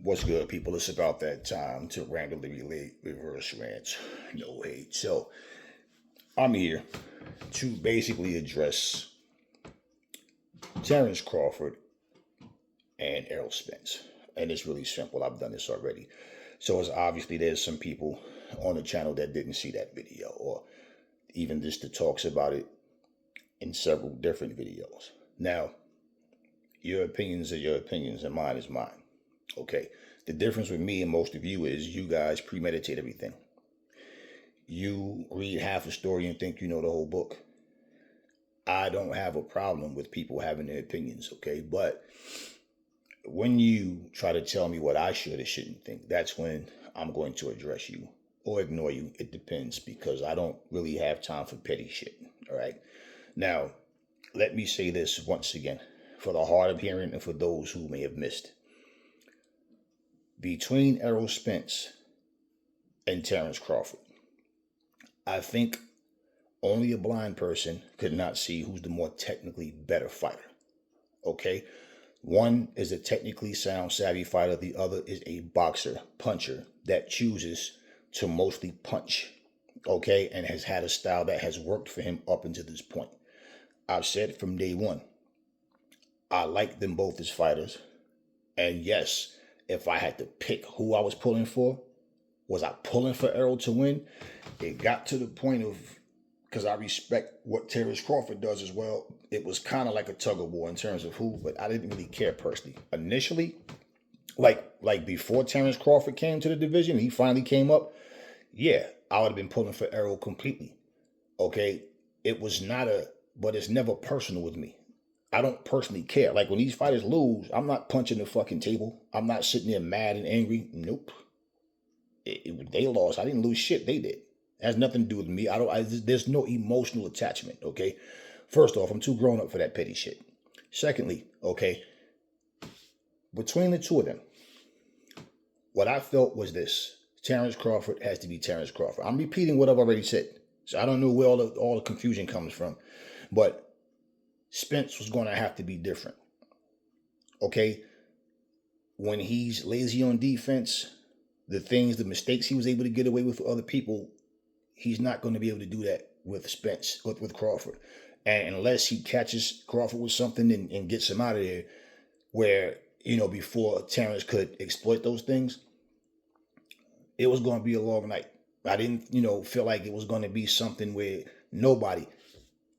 What's good, people? It's about that time to randomly relate reverse rants. No hate. So, I'm here to basically address Terrence Crawford and Errol Spence. And it's really simple. I've done this already. So, it's obviously there's some people on the channel that didn't see that video, or even just the talks about it in several different videos. Now, your opinions are your opinions, and mine is mine. Okay. The difference with me and most of you is you guys premeditate everything. You read half a story and think you know the whole book. I don't have a problem with people having their opinions, okay? But when you try to tell me what I should or shouldn't think, that's when I'm going to address you or ignore you. It depends, because I don't really have time for petty shit, all right? Now, let me say this once again, for the hard of hearing and for those who may have missed. Between Errol Spence and Terrence Crawford, I think only a blind person could not see who's the more technically better fighter. Okay? One is a technically sound, savvy fighter. The other is a boxer, puncher, that chooses to mostly punch. Okay? And has had a style that has worked for him up until this point. I've said from day one, I like them both as fighters. And yes, if I had to pick who I was pulling for, was I pulling for Errol to win? It got to the point of, because I respect what Terrence Crawford does as well, it was kind of like a tug of war in terms of who, but I didn't really care personally. Initially, like before Terrence Crawford came to the division, he finally came up, yeah, I would have been pulling for Errol completely. Okay? It was not but it's never personal with me. I don't personally care. Like when these fighters lose, I'm not punching the fucking table. I'm not sitting there mad and angry. Nope. They lost. I didn't lose shit. They did. It has nothing to do with me. There's no emotional attachment. Okay. First off, I'm too grown up for that petty shit. Secondly, okay, between the two of them, what I felt was this: Terrence Crawford has to be Terrence Crawford. I'm repeating what I've already said, so I don't know where all the confusion comes from, but Spence was going to have to be different. Okay? When he's lazy on defense, the mistakes he was able to get away with other people, he's not going to be able to do that with Spence, with Crawford. And unless he catches Crawford with something and gets him out of there, where, before Terrence could exploit those things, it was going to be a long night. I didn't, feel like it was going to be something where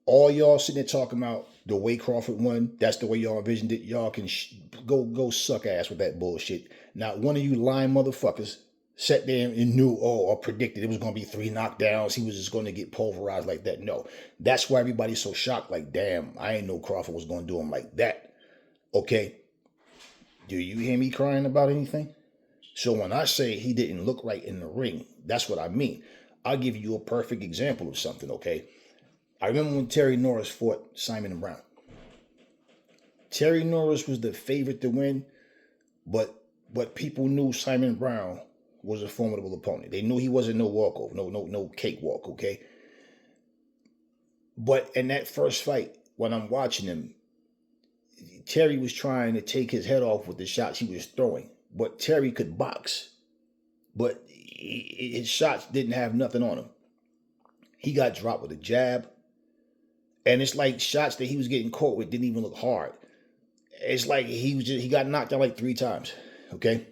all y'all sitting there talking about the way Crawford won, that's the way y'all envisioned it. Y'all can go suck ass with that bullshit. Not one of you lying motherfuckers sat there and knew or predicted it was going to be 3 knockdowns. He was just going to get pulverized like that. No, that's why everybody's so shocked. Like, damn, I ain't know Crawford was going to do him like that. Okay, do you hear me crying about anything? So when I say he didn't look right in the ring, that's what I mean. I'll give you a perfect example of something, okay? I remember when Terry Norris fought Simon Brown. Terry Norris was the favorite to win, but people knew Simon Brown was a formidable opponent. They knew he wasn't no walkover, no cakewalk, okay? But in that first fight, when I'm watching him, Terry was trying to take his head off with the shots he was throwing, but Terry could box, but his shots didn't have nothing on him. He got dropped with a jab. And it's like shots that he was getting caught with didn't even look hard. It's like he got knocked out like 3 times. Okay.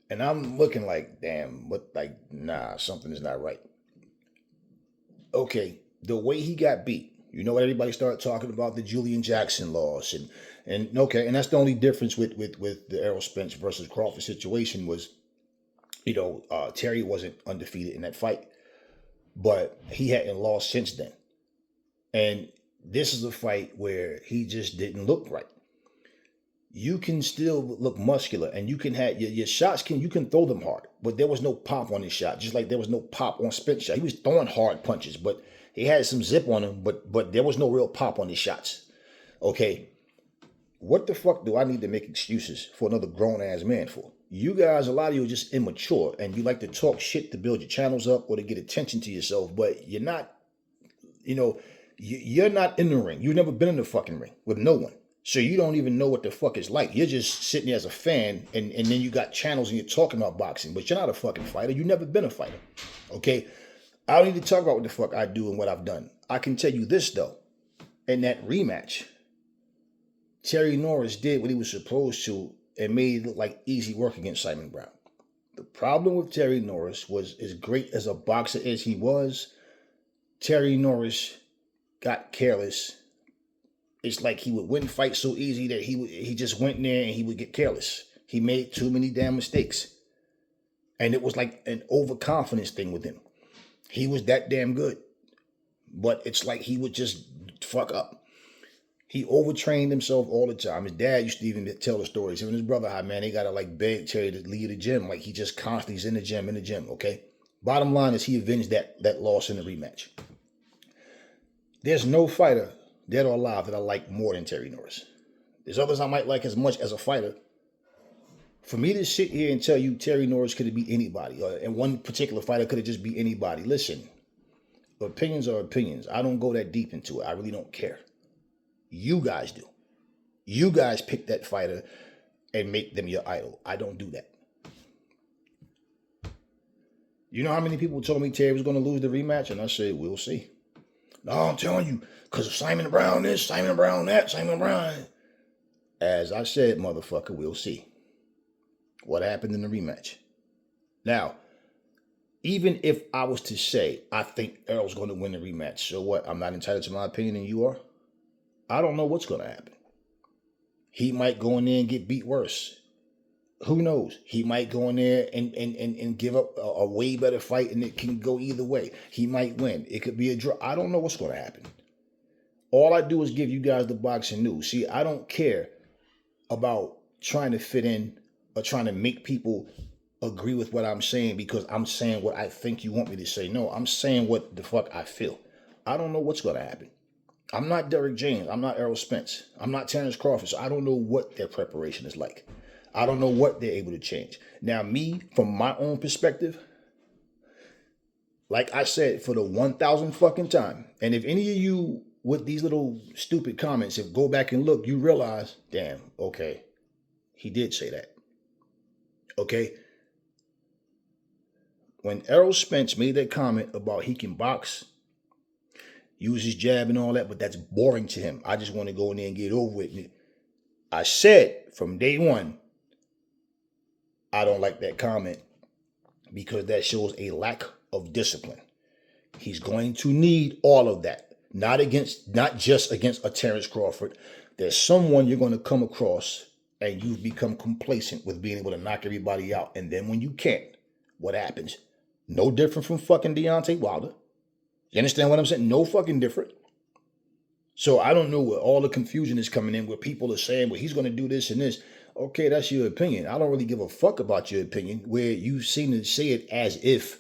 And I'm looking like, damn, something is not right. Okay. The way he got beat, everybody started talking about the Julian Jackson loss and okay. And that's the only difference with the Errol Spence versus Crawford situation was, Terry wasn't undefeated in that fight, but he hadn't lost since then. And this is a fight where he just didn't look right. You can still look muscular and you can have your shots you can throw them hard, but there was no pop on his shot, just like there was no pop on Spence shot. He was throwing hard punches, but he had some zip on him, but there was no real pop on his shots. Okay. What the fuck do I need to make excuses for another grown ass man for? You guys, a lot of you are just immature and you like to talk shit to build your channels up or to get attention to yourself, but you're not, you're not in the ring. You've never been in the fucking ring with no one. So you don't even know what the fuck it's like. You're just sitting there as a fan, and then you got channels and you're talking about boxing, but you're not a fucking fighter. You've never been a fighter. Okay? I don't need to talk about what the fuck I do and what I've done. I can tell you this, though. In that rematch, Terry Norris did what he was supposed to and made it look like easy work against Simon Brown. The problem with Terry Norris was, as great as a boxer as he was, Terry Norris got careless. It's like he would win fights so easy that he just went in there and he would get careless. He made too many damn mistakes. And it was like an overconfidence thing with him. He was that damn good. But it's like he would just fuck up. He overtrained himself all the time. His dad used to even tell the stories. Him and his brother, how, man, they got to like beg Terry to leave the gym. Like he just constantly is in the gym, okay? Bottom line is he avenged that loss in the rematch. There's no fighter, dead or alive, that I like more than Terry Norris. There's others I might like as much as a fighter. For me to sit here and tell you Terry Norris could have beat anybody, and one particular fighter could have just beat anybody, listen, opinions are opinions. I don't go that deep into it. I really don't care. You guys do. You guys pick that fighter and make them your idol. I don't do that. You know how many people told me Terry was going to lose the rematch? And I said, we'll see. No, I'm telling you, because of Simon Brown this, Simon Brown that, Simon Brown. As I said, motherfucker, we'll see what happened in the rematch. Now, even if I was to say, I think Errol's going to win the rematch, so what? I'm not entitled to my opinion and you are? I don't know what's going to happen. He might go in there and get beat worse. Who knows? He might go in there and give up a way better fight, and it can go either way. He might win. It could be a draw. I don't know what's going to happen. All I do is give you guys the boxing news. See, I don't care about trying to fit in or trying to make people agree with what I'm saying because I'm saying what I think you want me to say. No, I'm saying what the fuck I feel. I don't know what's going to happen. I'm not Derrick James. I'm not Errol Spence. I'm not Terrence Crawford. So I don't know what their preparation is like. I don't know what they're able to change. Now, me, from my own perspective, like I said, for the 1,000th fucking time, and if any of you with these little stupid comments, if go back and look, you realize, damn, okay, he did say that. Okay? When Errol Spence made that comment about he can box, use his jab and all that, but that's boring to him. I just want to go in there and get over it. I said from day one, I don't like that comment because that shows a lack of discipline. He's going to need all of that. Not just against a Terrence Crawford. There's someone you're going to come across and you become complacent with being able to knock everybody out. And then when you can't, what happens? No different from fucking Deontay Wilder. You understand what I'm saying? No fucking different. So I don't know where all the confusion is coming in, where people are saying, well, he's going to do this and this. Okay, that's your opinion. I don't really give a fuck about your opinion, where you seem to say it as if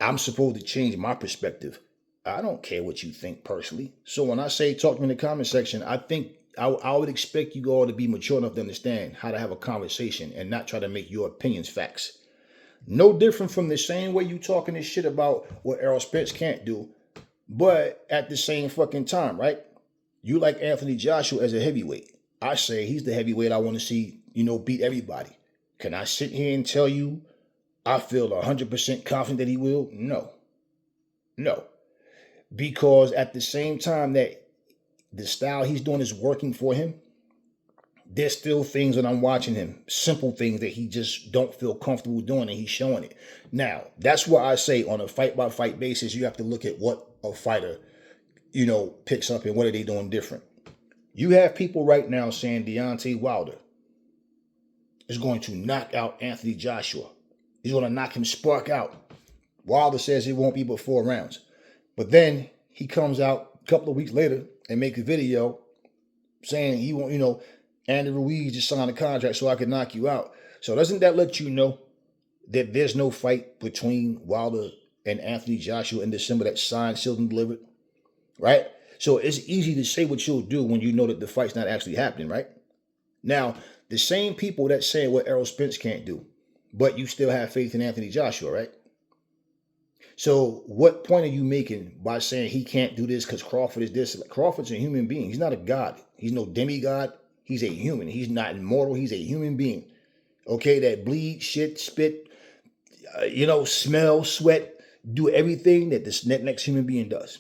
I'm supposed to change my perspective. I don't care what you think personally. So when I say talk to me in the comment section, I think I would expect you all to be mature enough to understand how to have a conversation and not try to make your opinions facts. No different from the same way you talking this shit about what Errol Spence can't do, but at the same fucking time, right? You like Anthony Joshua as a heavyweight. I say he's the heavyweight I want to see, beat everybody. Can I sit here and tell you I feel 100% confident that he will? No. Because at the same time that the style he's doing is working for him, there's still things that I'm watching him, simple things that he just don't feel comfortable doing, and he's showing it. Now, that's why I say on a fight-by-fight basis, you have to look at what a fighter, picks up and what are they doing different. You have people right now saying Deontay Wilder is going to knock out Anthony Joshua. He's going to knock him spark out. Wilder says it won't be but 4 rounds. But then he comes out a couple of weeks later and makes a video saying he won't, Andy Ruiz just signed a contract so I could knock you out. So doesn't that let you know that there's no fight between Wilder and Anthony Joshua in December that's signed, sealed, and delivered? Right? So it's easy to say what you'll do when you know that the fight's not actually happening, right? Now, the same people that say what Errol Spence can't do, but you still have faith in Anthony Joshua, right? So what point are you making by saying he can't do this because Crawford is this? Crawford's a human being. He's not a god. He's no demigod. He's a human. He's not immortal. He's a human being. Okay, that bleed, shit, spit, smell, sweat, do everything that this next human being does.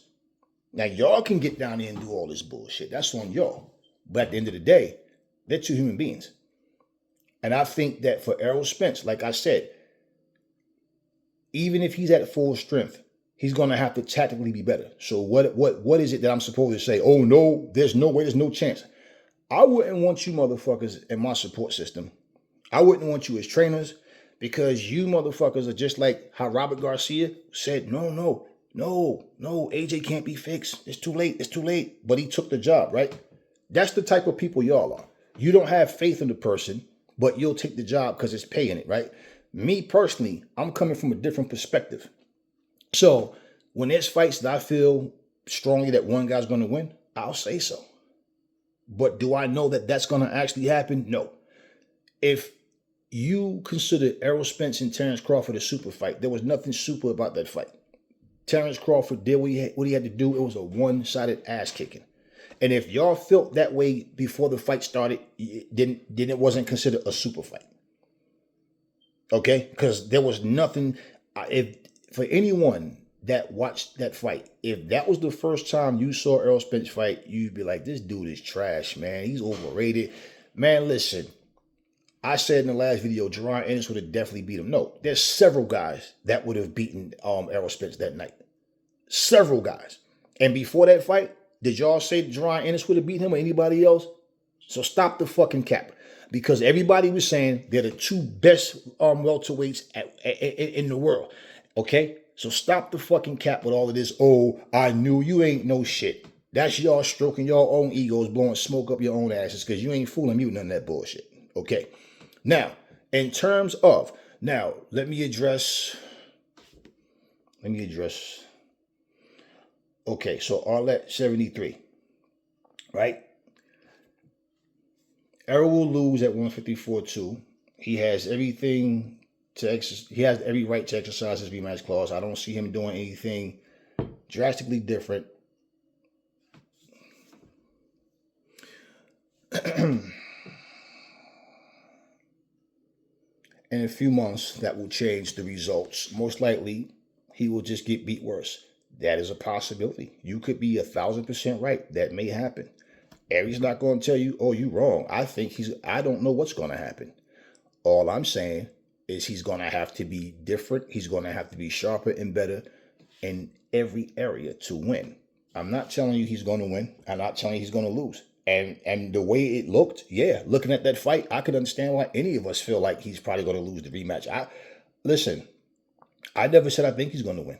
Now, y'all can get down there and do all this bullshit. That's on y'all. But at the end of the day, they're two human beings. And I think that for Errol Spence, like I said, even if he's at full strength, he's going to have to tactically be better. So what is it that I'm supposed to say? Oh, no, there's no way, there's no chance. I wouldn't want you motherfuckers in my support system. I wouldn't want you as trainers, because you motherfuckers are just like how Robert Garcia said, no, AJ can't be fixed. It's too late. But he took the job, right? That's the type of people y'all are. You don't have faith in the person, but you'll take the job because it's paying it, right? Me personally, I'm coming from a different perspective. So when there's fights that I feel strongly that one guy's going to win, I'll say so. But do I know that that's going to actually happen? No. If you consider Errol Spence and Terrence Crawford a super fight, there was nothing super about that fight. Terrence Crawford did what he had to do. It was a one-sided ass kicking. And if y'all felt that way before the fight started, then it wasn't considered a super fight. Okay? Because there was nothing. If for anyone that watched that fight, if that was the first time you saw Errol Spence fight, you'd be like, this dude is trash, man. He's overrated. Man, listen. I said in the last video, Jerron Ennis would have definitely beat him. No, there's several guys that would have beaten Errol Spence that night. Several guys. And before that fight, did y'all say Jerron Ennis would have beat him or anybody else? So stop the fucking cap. Because everybody was saying they're the two best welterweights in the world. Okay? So stop the fucking cap with all of this. Oh, I knew you ain't no shit. That's y'all stroking your own egos, blowing smoke up your own asses, because you ain't fooling me with none of that bullshit. Okay? Now, in terms of, let me address, okay, so Arlette 73, right? Errol will lose at 154-2. He has everything he has every right to exercise his rematch clause. I don't see him doing anything drastically different. In a few months, that will change the results. Most likely, he will just get beat worse. That is a possibility. You could be 1,000% right. That may happen. Aries not going to tell you, oh, you wrong. I don't know what's going to happen. All I'm saying is he's going to have to be different. He's going to have to be sharper and better in every area to win. I'm not telling you he's going to win. I'm not telling you he's going to lose. And the way it looked, looking at that fight, I could understand why any of us feel like he's probably going to lose the rematch. Listen, I never said I think he's going to win.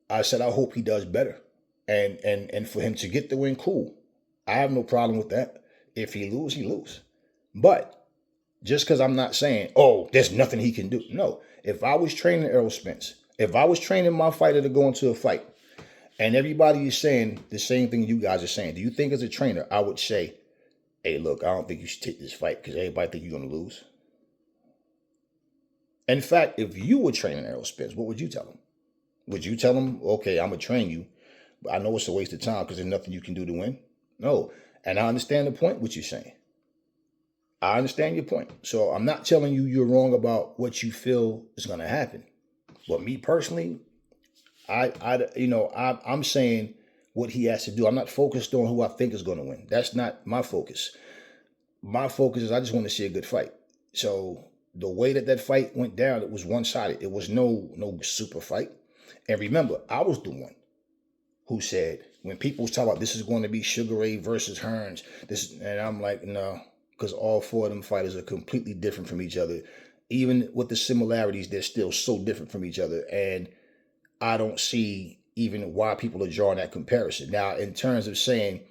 I said I hope he does better. And for him to get the win, cool. I have no problem with that. If he lose, he lose. But just because I'm not saying, oh, there's nothing he can do. No. If I was training Errol Spence, if I was training my fighter to go into a fight, and everybody is saying the same thing you guys are saying, do you think as a trainer, I would say, hey, look, I don't think you should take this fight because everybody think you're going to lose? In fact, if you were training Errol Spence, what would you tell him? Would you tell him, okay, I'm going to train you, but I know it's a waste of time because there's nothing you can do to win? No. And I understand the point what you're saying. I understand your point. So I'm not telling you you're wrong about what you feel is going to happen. But me personally, I'm saying what he has to do. I'm not focused on who I think is going to win. That's not my focus. My focus is I just want to see a good fight. So the way that fight went down, it was one-sided. It was no super fight. And remember, I was the one who said, when people was talking about this is going to be Sugar Ray versus Hearns, and I'm like, no, because all four of them fighters are completely different from each other. Even with the similarities, they're still so different from each other. And I don't see even why people are drawing that comparison. Now, in terms of saying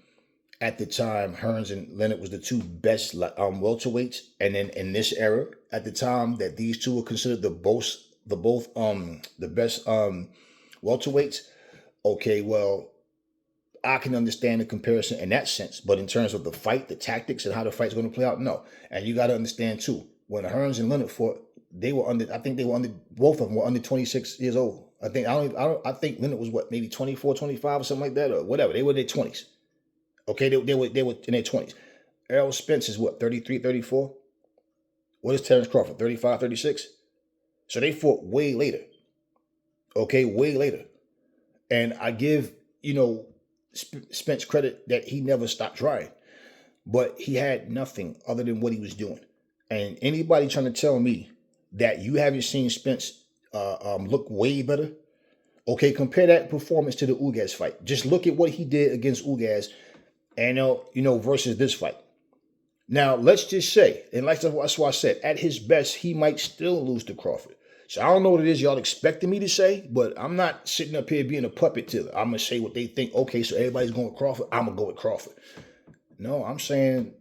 at the time, Hearns and Leonard was the two best welterweights, and then in this era, at the time that these two were considered the best welterweights. Okay, well, I can understand the comparison in that sense, but in terms of the fight, the tactics, and how the fight's going to play out, no. And you got to understand too, when Hearns and Leonard fought, both of them were under 26 years old. I think Leonard was maybe 24, 25 or something like that, or whatever. They were in their 20s. Okay, they were in their 20s. Errol Spence is what, 33, 34? What is Terrence Crawford, 35, 36? So they fought way later. Okay, way later. And I give, Spence credit that he never stopped trying. But he had nothing other than what he was doing. And anybody trying to tell me that you haven't seen Spence look way better, okay, compare that performance to the Ugas fight. Just look at what he did against Ugas and, versus this fight. Now, let's just say, and that's why I said, at his best, he might still lose to Crawford. So I don't know what it is y'all expecting me to say, but I'm not sitting up here being a puppet to them. I'm going to say what they think. Okay, so everybody's going with Crawford. I'm going to go with Crawford. No, I'm saying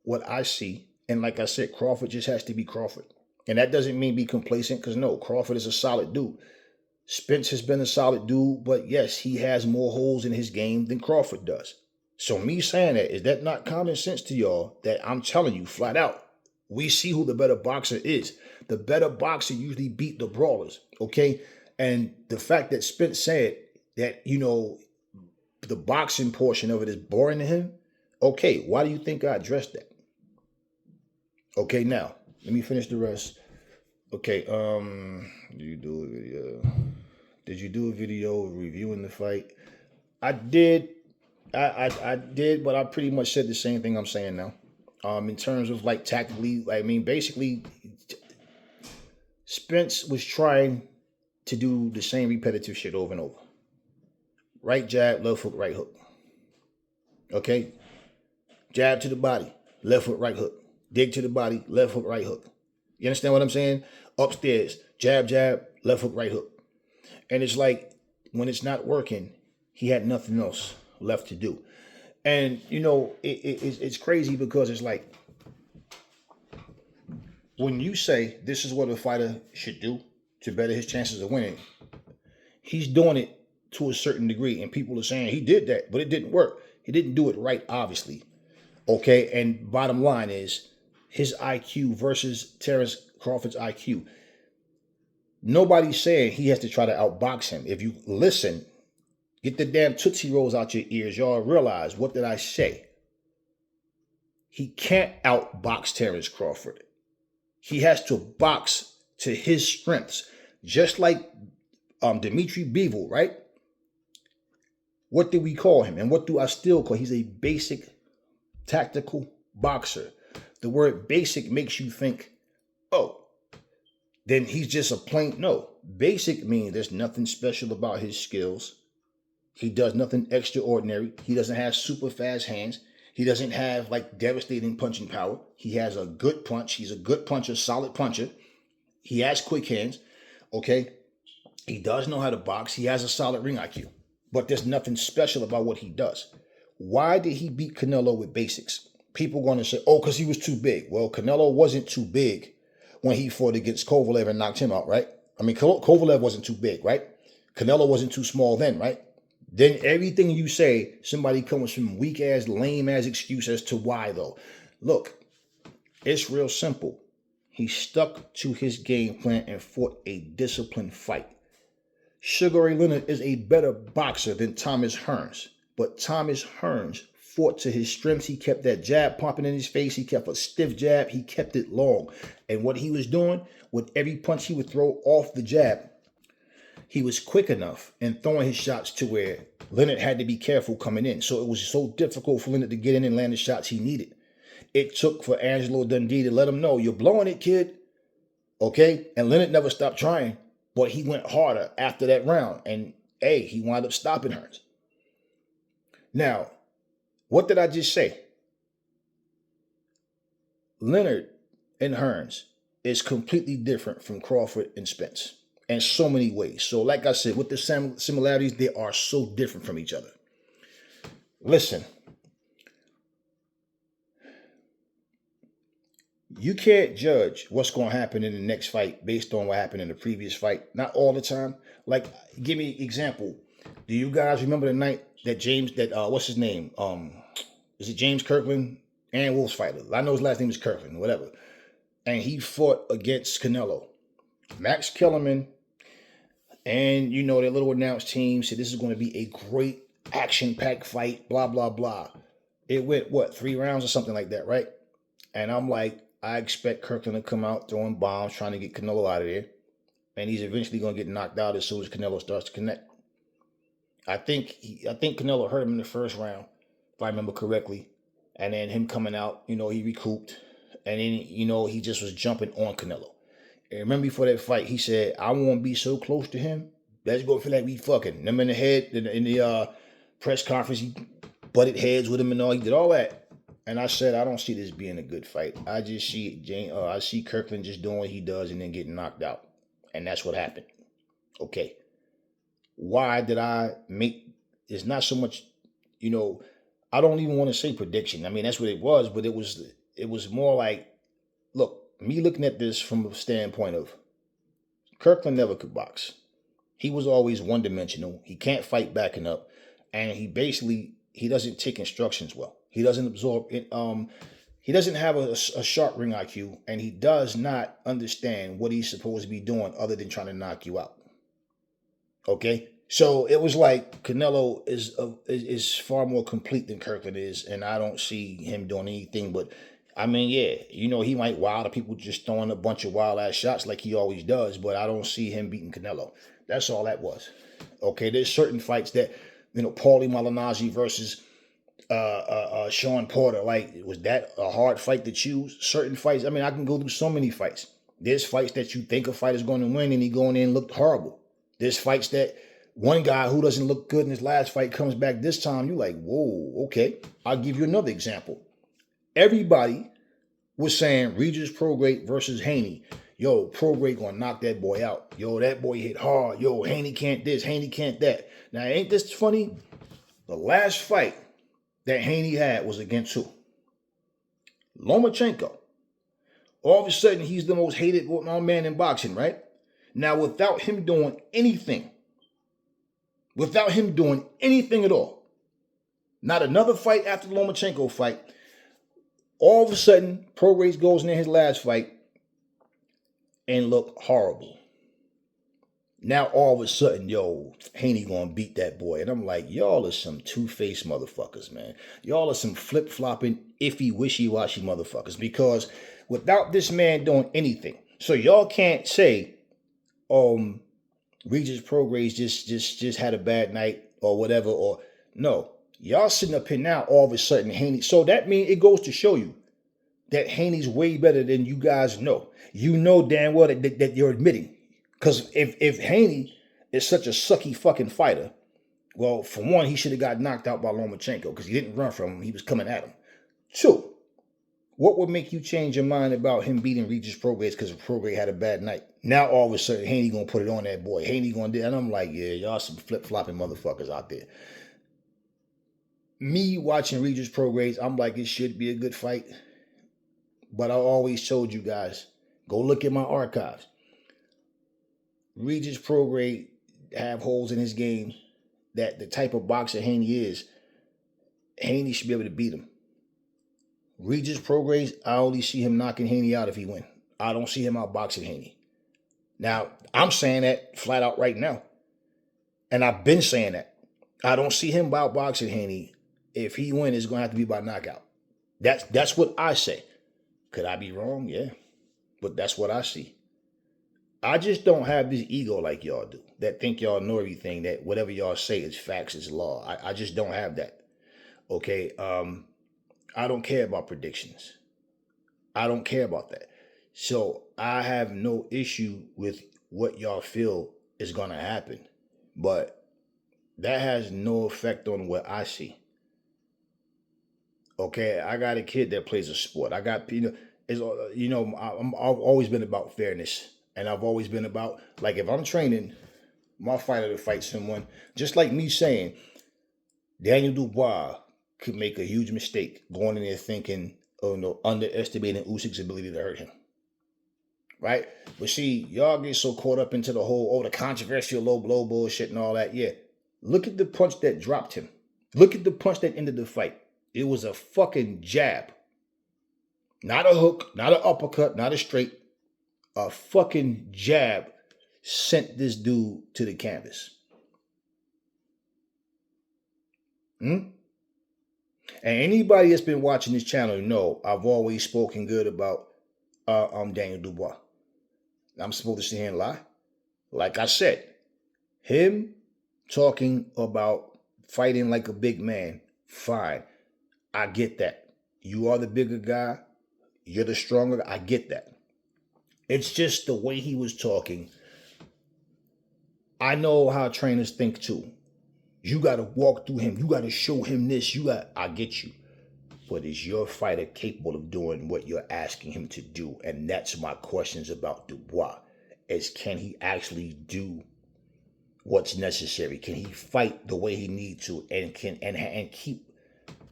what I see. And like I said, Crawford just has to be Crawford. And that doesn't mean be complacent, because no, Crawford is a solid dude. Spence has been a solid dude, but yes, he has more holes in his game than Crawford does. So me saying that, is that not common sense to y'all? That I'm telling you flat out, we see who the better boxer is. The better boxer usually beat the brawlers, okay? And the fact that Spence said that, the boxing portion of it is boring to him, okay, why do you think I addressed that? Okay, now, let me finish the rest. Okay, did you do a video? Did you do a video reviewing the fight? I did. I did, but I pretty much said the same thing I'm saying now. In terms of like tactically, basically, Spence was trying to do the same repetitive shit over and over. Right jab, left hook, right hook. Okay? Jab to the body, left hook, right hook. Dig to the body, left hook, right hook. You understand what I'm saying? Upstairs, jab, jab, left hook, right hook. And it's like, when it's not working, he had nothing else left to do. And, it's crazy because it's like, when you say this is what a fighter should do to better his chances of winning, he's doing it to a certain degree. And people are saying he did that, but it didn't work. He didn't do it right, obviously. Okay, and bottom line is his IQ versus Terrence Crawford's IQ. Nobody's saying he has to try to outbox him. If you listen, get the damn Tootsie Rolls out your ears. Y'all realize, what did I say? He can't outbox Terrence Crawford. He has to box to his strengths. Just like Dimitri Bivol, right? What did we call him? And what do I still call him? He's a basic tactical boxer. The word basic makes you think, oh, then he's just a plain, no. Basic means there's nothing special about his skills. He does nothing extraordinary. He doesn't have super fast hands. He doesn't have like devastating punching power. He has a good punch. He's a good puncher, solid puncher. He has quick hands, okay? He does know how to box. He has a solid ring IQ. But there's nothing special about what he does. Why did he beat Canelo with basics? People going to say, oh, because he was too big. Well, Canelo wasn't too big when he fought against Kovalev and knocked him out, right? I mean, Kovalev wasn't too big, right? Canelo wasn't too small then, right? Then everything you say, somebody comes with some weak-ass, lame-ass excuse as to why, though. Look, it's real simple. He stuck to his game plan and fought a disciplined fight. Sugar Ray Leonard is a better boxer than Thomas Hearns. But Thomas Hearns fought to his strengths. He kept that jab popping in his face. He kept a stiff jab. He kept it long. And what he was doing, with every punch he would throw off the jab, he was quick enough and throwing his shots to where Leonard had to be careful coming in. So it was so difficult for Leonard to get in and land the shots he needed. It took for Angelo Dundee to let him know, you're blowing it, kid. Okay? And Leonard never stopped trying, but he went harder after that round. And, hey, he wound up stopping Hearns. Now, what did I just say? Leonard and Hearns is completely different from Crawford and Spence in so many ways. So like I said, with the similarities, they are so different from each other. Listen, you can't judge what's going to happen in the next fight based on what happened in the previous fight. Not all the time. Like, give me an example. Do you guys remember the night that what's his name? Is it James Kirkland? Aaron Wolf's fighter. I know his last name is Kirkland, whatever. And he fought against Canelo. Max Kellerman and, their little announced team said this is going to be a great action-packed fight, blah, blah, blah. It went, what, 3 rounds or something like that, right? And I'm like, I expect Kirkland to come out throwing bombs, trying to get Canelo out of there. And he's eventually going to get knocked out as soon as Canelo starts to connect. I think Canelo hurt him in the first round, if I remember correctly. And then him coming out, he recouped. And then, he just was jumping on Canelo. And remember before that fight, he said, I won't be so close to him. That's going to feel like we fucking. Him in the head, in the press conference, he butted heads with him and all. He did all that. And I said, I don't see this being a good fight. I just see I see Kirkland just doing what he does and then getting knocked out. And that's what happened. Okay. Why did I make, it's not so much, I don't even want to say prediction. I mean, that's what it was, but it was more like, look, me looking at this from a standpoint of Kirkland never could box. He was always one-dimensional. He can't fight backing up. And he doesn't take instructions well. He doesn't absorb it. He doesn't have a sharp ring IQ, and he does not understand what he's supposed to be doing other than trying to knock you out. Okay? So it was like Canelo is far more complete than Kirkland is, and I don't see him doing anything but, I mean, yeah, he might wow the people just throwing a bunch of wild-ass shots like he always does, but I don't see him beating Canelo. That's all that was. Okay? There's certain fights that, Paulie Malignaggi versus Sean Porter, like, was that a hard fight to choose? Certain fights, I mean, I can go through so many fights. There's fights that you think a fighter's going to win and he going in and looked horrible. There's fights that one guy who doesn't look good in his last fight comes back this time, you're like, whoa, okay. I'll give you another example. Everybody was saying Regis Prograis versus Haney. Yo, Prograis gonna knock that boy out. Yo, that boy hit hard. Yo, Haney can't this, Haney can't that. Now, ain't this funny? The last fight that Haney had was against who? Lomachenko. All of a sudden, he's the most hated man in boxing, right? Now, without him doing anything at all, not another fight after the Lomachenko fight, all of a sudden, Prograis goes in his last fight and look horrible. Now, all of a sudden, yo, Haney gonna beat that boy. And I'm like, y'all are some two-faced motherfuckers, man. Y'all are some flip-flopping, iffy, wishy-washy motherfuckers. Because without this man doing anything, so y'all can't say, Regis Prograis just had a bad night or whatever, or no. Y'all sitting up here now, all of a sudden, Haney. So that means it goes to show you that Haney's way better than you guys know. You know damn well that you're admitting. Because if Haney is such a sucky fucking fighter, well, for one, he should have got knocked out by Lomachenko because he didn't run from him. He was coming at him. Two, what would make you change your mind about him beating Regis Prograis because Prograis had a bad night? Now, all of a sudden, Haney going to put it on that boy. Haney going to do it. And I'm like, yeah, y'all some flip-flopping motherfuckers out there. Me watching Regis Prograis, I'm like, it should be a good fight. But I always told you guys, go look at my archives. Regis Prograis have holes in his game that the type of boxer Haney is, Haney should be able to beat him. Regis Prograis, I only see him knocking Haney out if he wins. I don't see him outboxing Haney. Now, I'm saying that flat out right now. And I've been saying that. I don't see him outboxing Haney. If he wins, it's going to have to be by knockout. That's what I say. Could I be wrong? Yeah. But that's what I see. I just don't have this ego like y'all do, that think y'all know everything, that whatever y'all say is facts, is law. I just don't have that. Okay? I don't care about predictions. I don't care about that. So I have no issue with what y'all feel is going to happen. But that has no effect on what I see. Okay? I got a kid that plays a sport. I got, I've always been about fairness. And I've always been about, like, if I'm training my fighter to fight someone, just like me saying, Daniel Dubois could make a huge mistake going in there thinking, underestimating Usyk's ability to hurt him. Right? But see, y'all get so caught up into the whole, the controversial low blow bullshit and all that. Yeah. Look at the punch that dropped him. Look at the punch that ended the fight. It was a fucking jab. Not a hook, not an uppercut, not a straight. A fucking jab sent this dude to the canvas. And anybody that's been watching this channel know I've always spoken good about Daniel Dubois. I'm supposed to sit here and lie? Like I said, him talking about fighting like a big man, fine. I get that. You are the bigger guy. You're the stronger. I get that. It's just the way he was talking. I know how trainers think too. You got to walk through him. You got to show him this. I get you. But is your fighter capable of doing what you're asking him to do? And that's my questions about Dubois. Is can he actually do what's necessary? Can he fight the way he needs to? And and keep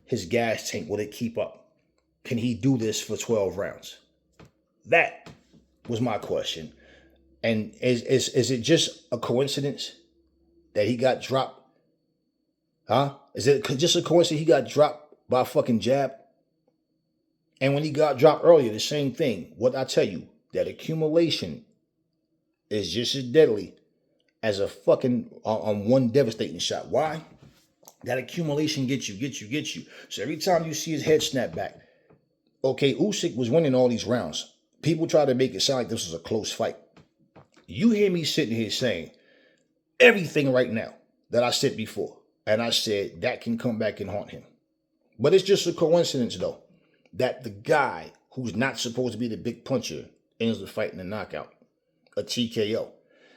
his gas tank? Will it keep up? Can he do this for 12 rounds? That was my question. And is it just a coincidence that he got dropped? Huh? Is it just a coincidence he got dropped by a fucking jab? And when he got dropped earlier, the same thing. What I tell you, that accumulation is just as deadly as a fucking on one devastating shot. Why? That accumulation gets you. So every time you see his head snap back, okay, Usyk was winning all these rounds. People try to make it sound like this was a close fight. You hear me sitting here saying everything right now that I said before. And I said that can come back and haunt him. But it's just a coincidence, though, that the guy who's not supposed to be the big puncher ends the fight in a knockout, a TKO.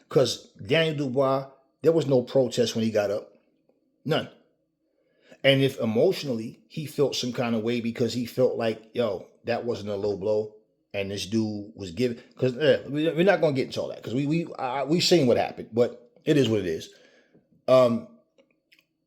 Because Daniel Dubois, there was no protest when he got up. None. And if emotionally he felt some kind of way because he felt like, yo, that wasn't a low blow, and this dude was giving, because we're not going to get into all that, because we seen what happened, but it is what it is.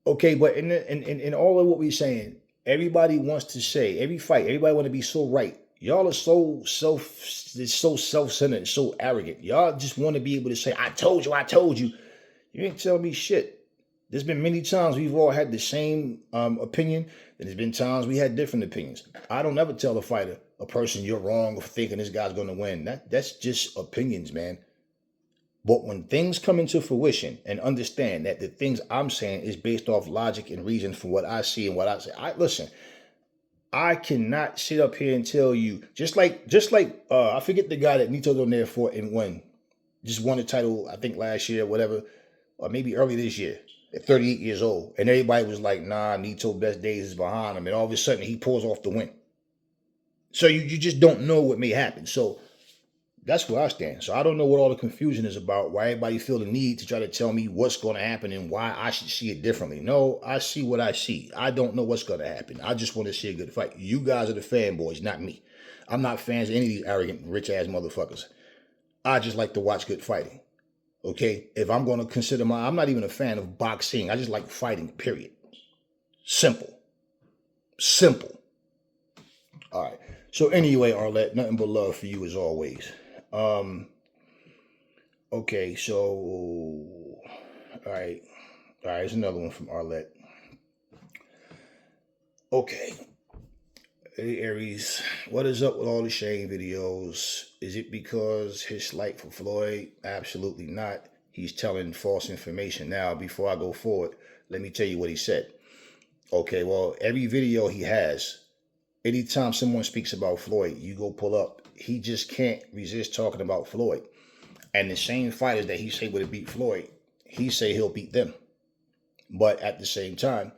Okay, but in all of what we're saying, everybody wants to say, every fight, everybody want to be so right. Y'all are so self-centered, so arrogant. Y'all just want to be able to say, I told you. You ain't telling me shit. There's been many times we've all had the same opinion, and there's been times we had different opinions. I don't ever tell a person, you're wrong for thinking this guy's going to win. That's just opinions, man. But when things come into fruition, and understand that the things I'm saying is based off logic and reason from what I see and what I say. Listen, I cannot sit up here and tell you, just like I forget the guy that Nito's on there for and just won the title, I think last year, whatever, or maybe early this year, at 38 years old. And everybody was like, nah, Nito's best days is behind him. And all of a sudden he pulls off the win. So you just don't know what may happen. So that's where I stand. So I don't know what all the confusion is about, why everybody feel the need to try to tell me what's going to happen and why I should see it differently. No, I see what I see. I don't know what's going to happen. I just want to see a good fight. You guys are the fanboys, not me. I'm not fans of any of these arrogant, rich-ass motherfuckers. I just like to watch good fighting. Okay? If I'm going to consider I'm not even a fan of boxing. I just like fighting, period. Simple. All right. So anyway, Arlette, nothing but love for you as always. Okay, so all right, here's another one from Arlette. Okay. Hey Aries, what is up with all the Shane videos? Is it because his slight for Floyd? Absolutely not. He's telling false information. Now, before I go forward, let me tell you what he said. Okay, well, every video he has, anytime someone speaks about Floyd, you go pull up. He just can't resist talking about Floyd. And the same fighters that he say would have beat Floyd, he say he'll beat them. But at the same time,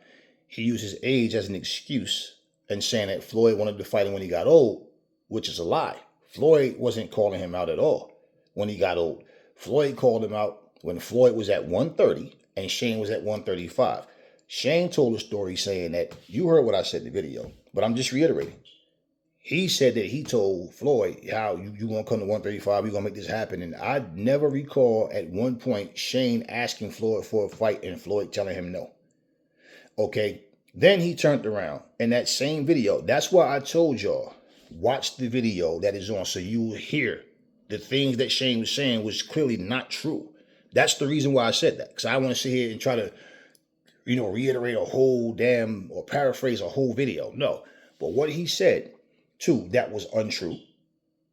he uses age as an excuse and saying that Floyd wanted to fight him when he got old, which is a lie. Floyd wasn't calling him out at all when he got old. Floyd called him out when Floyd was at 130 and Shane was at 135. Shane told a story saying that, you heard what I said in the video, but I'm just reiterating. He said that he told Floyd, how you going to come to 135, we're going to make this happen. And I never recall at one point Shane asking Floyd for a fight and Floyd telling him no. Okay, then he turned around in that same video. That's why I told y'all, watch the video that is on so you will hear the things that Shane was saying was clearly not true. That's the reason why I said that, because I want to sit here and try to, reiterate a whole damn or paraphrase a whole video. No, but what he said, too, that was untrue.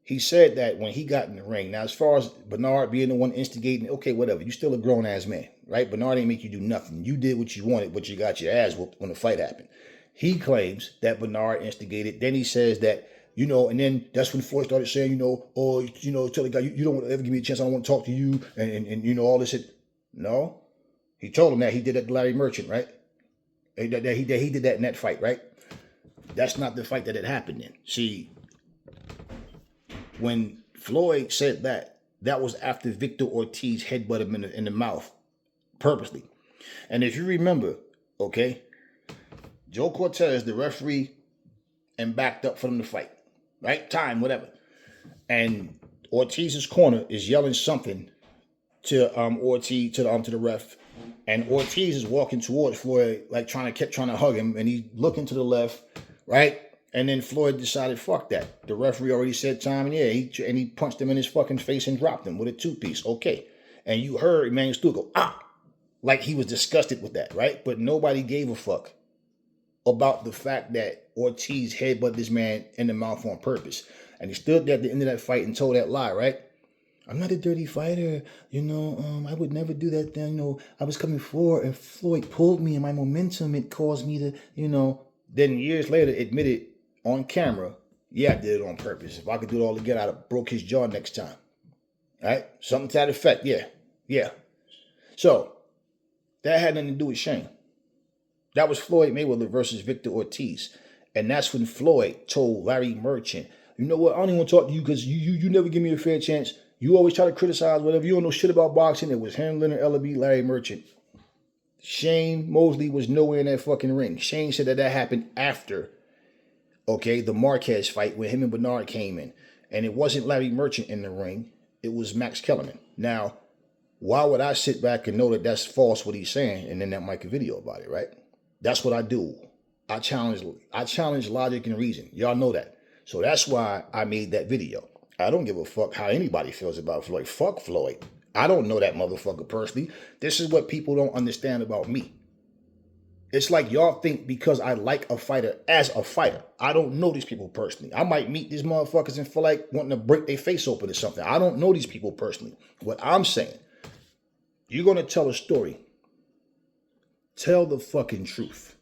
He said that when he got in the ring, now as far as Bernard being the one instigating, okay, whatever, you still a grown-ass man, right? Bernard didn't make you do nothing. You did what you wanted, but you got your ass whooped when the fight happened. He claims that Bernard instigated. Then he says that, and then that's when Floyd started saying, tell the guy, you don't ever give me a chance. I don't want to talk to you. And all this shit. No. He told him that he did that to Larry Merchant, right? That he did that in that fight, right? That's not the fight that had happened then. See, when Floyd said that was after Victor Ortiz headbutted him in the mouth purposely. And if you remember, okay, Joe Cortez, the referee, and backed up for them to fight, right? Time, whatever. And Ortiz's corner is yelling something to Ortiz, to the ref. And Ortiz is walking towards Floyd, like trying to hug him, and he's looking to the left, right? And then Floyd decided, fuck that. The referee already said time, and he punched him in his fucking face and dropped him with a 2-piece. Okay. And you heard Emmanuel Stewart go, like he was disgusted with that, right? But nobody gave a fuck about the fact that Ortiz headbutted this man in the mouth on purpose. And he stood there at the end of that fight and told that lie, right? I'm not a dirty fighter, I would never do that thing, I was coming forward and Floyd pulled me and my momentum, it caused me to, Then years later admitted on camera, yeah, I did it on purpose. If I could do it all again, I'd have broke his jaw next time. Right? Something to that effect, yeah. So, that had nothing to do with Shane. That was Floyd Mayweather versus Victor Ortiz. And that's when Floyd told Larry Merchant, you know what, I don't even want to talk to you because you never give me a fair chance. You always try to criticize whatever. You don't know shit about boxing. It was him, Leonard Ellaby, Larry Merchant. Shane Mosley was nowhere in that fucking ring. Shane said that happened after, the Marquez fight when him and Bernard came in. And it wasn't Larry Merchant in the ring. It was Max Kellerman. Now, why would I sit back and know that that's false what he's saying and then not make a video about it, right? That's what I do. I challenge logic and reason. Y'all know that. So that's why I made that video. I don't give a fuck how anybody feels about Floyd. Fuck Floyd. I don't know that motherfucker personally. This is what people don't understand about me. It's like y'all think because I like a fighter as a fighter. I don't know these people personally. I might meet these motherfuckers and feel like wanting to break their face open or something. I don't know these people personally. What I'm saying, you're going to tell a story. Tell the fucking truth.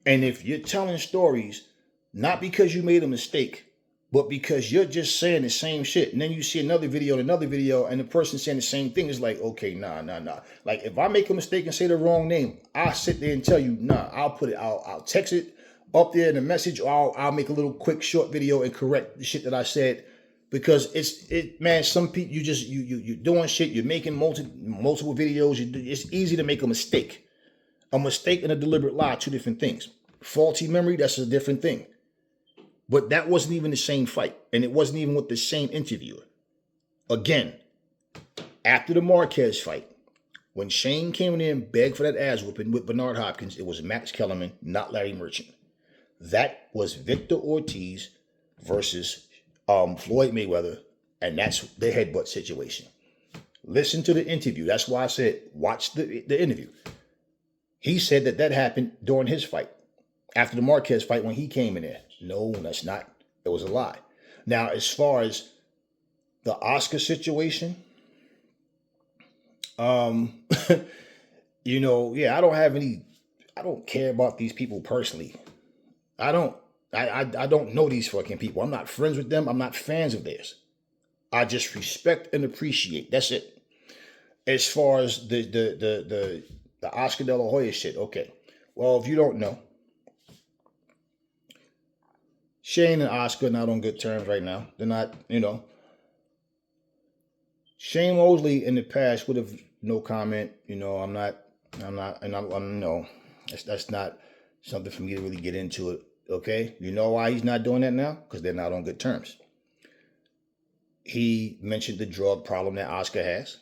And if you're telling stories, not because you made a mistake, but because you're just saying the same shit, and then you see another video, and the person saying the same thing, is like, okay, nah. Like, if I make a mistake and say the wrong name, I'll sit there and tell you, nah, I'll text it up there in the message, or I'll make a little quick short video and correct the shit that I said, because man, some people, you're doing shit, you're making multiple videos, it's easy to make a mistake. A mistake and a deliberate lie, two different things. Faulty memory, that's a different thing. But that wasn't even the same fight. And it wasn't even with the same interviewer. Again, after the Marquez fight, when Shane came in there and begged for that ass whooping with Bernard Hopkins, it was Max Kellerman, not Larry Merchant. That was Victor Ortiz versus Floyd Mayweather. And that's the headbutt situation. Listen to the interview. That's why I said, watch the interview. He said that happened during his fight. After the Marquez fight when he came in there. No, that's not. It was a lie. Now, as far as the Oscar situation, I don't care about these people personally. I don't know these fucking people. I'm not friends with them. I'm not fans of theirs. I just respect and appreciate. That's it. As far as the Oscar De La Hoya shit, okay. Well, if you don't know, Shane and Oscar are not on good terms right now. They're not, Shane Mosley in the past would have no comment. I'm not, no. That's not something for me to really get into it. Okay. You know why he's not doing that now? Because they're not on good terms. He mentioned the drug problem that Oscar has.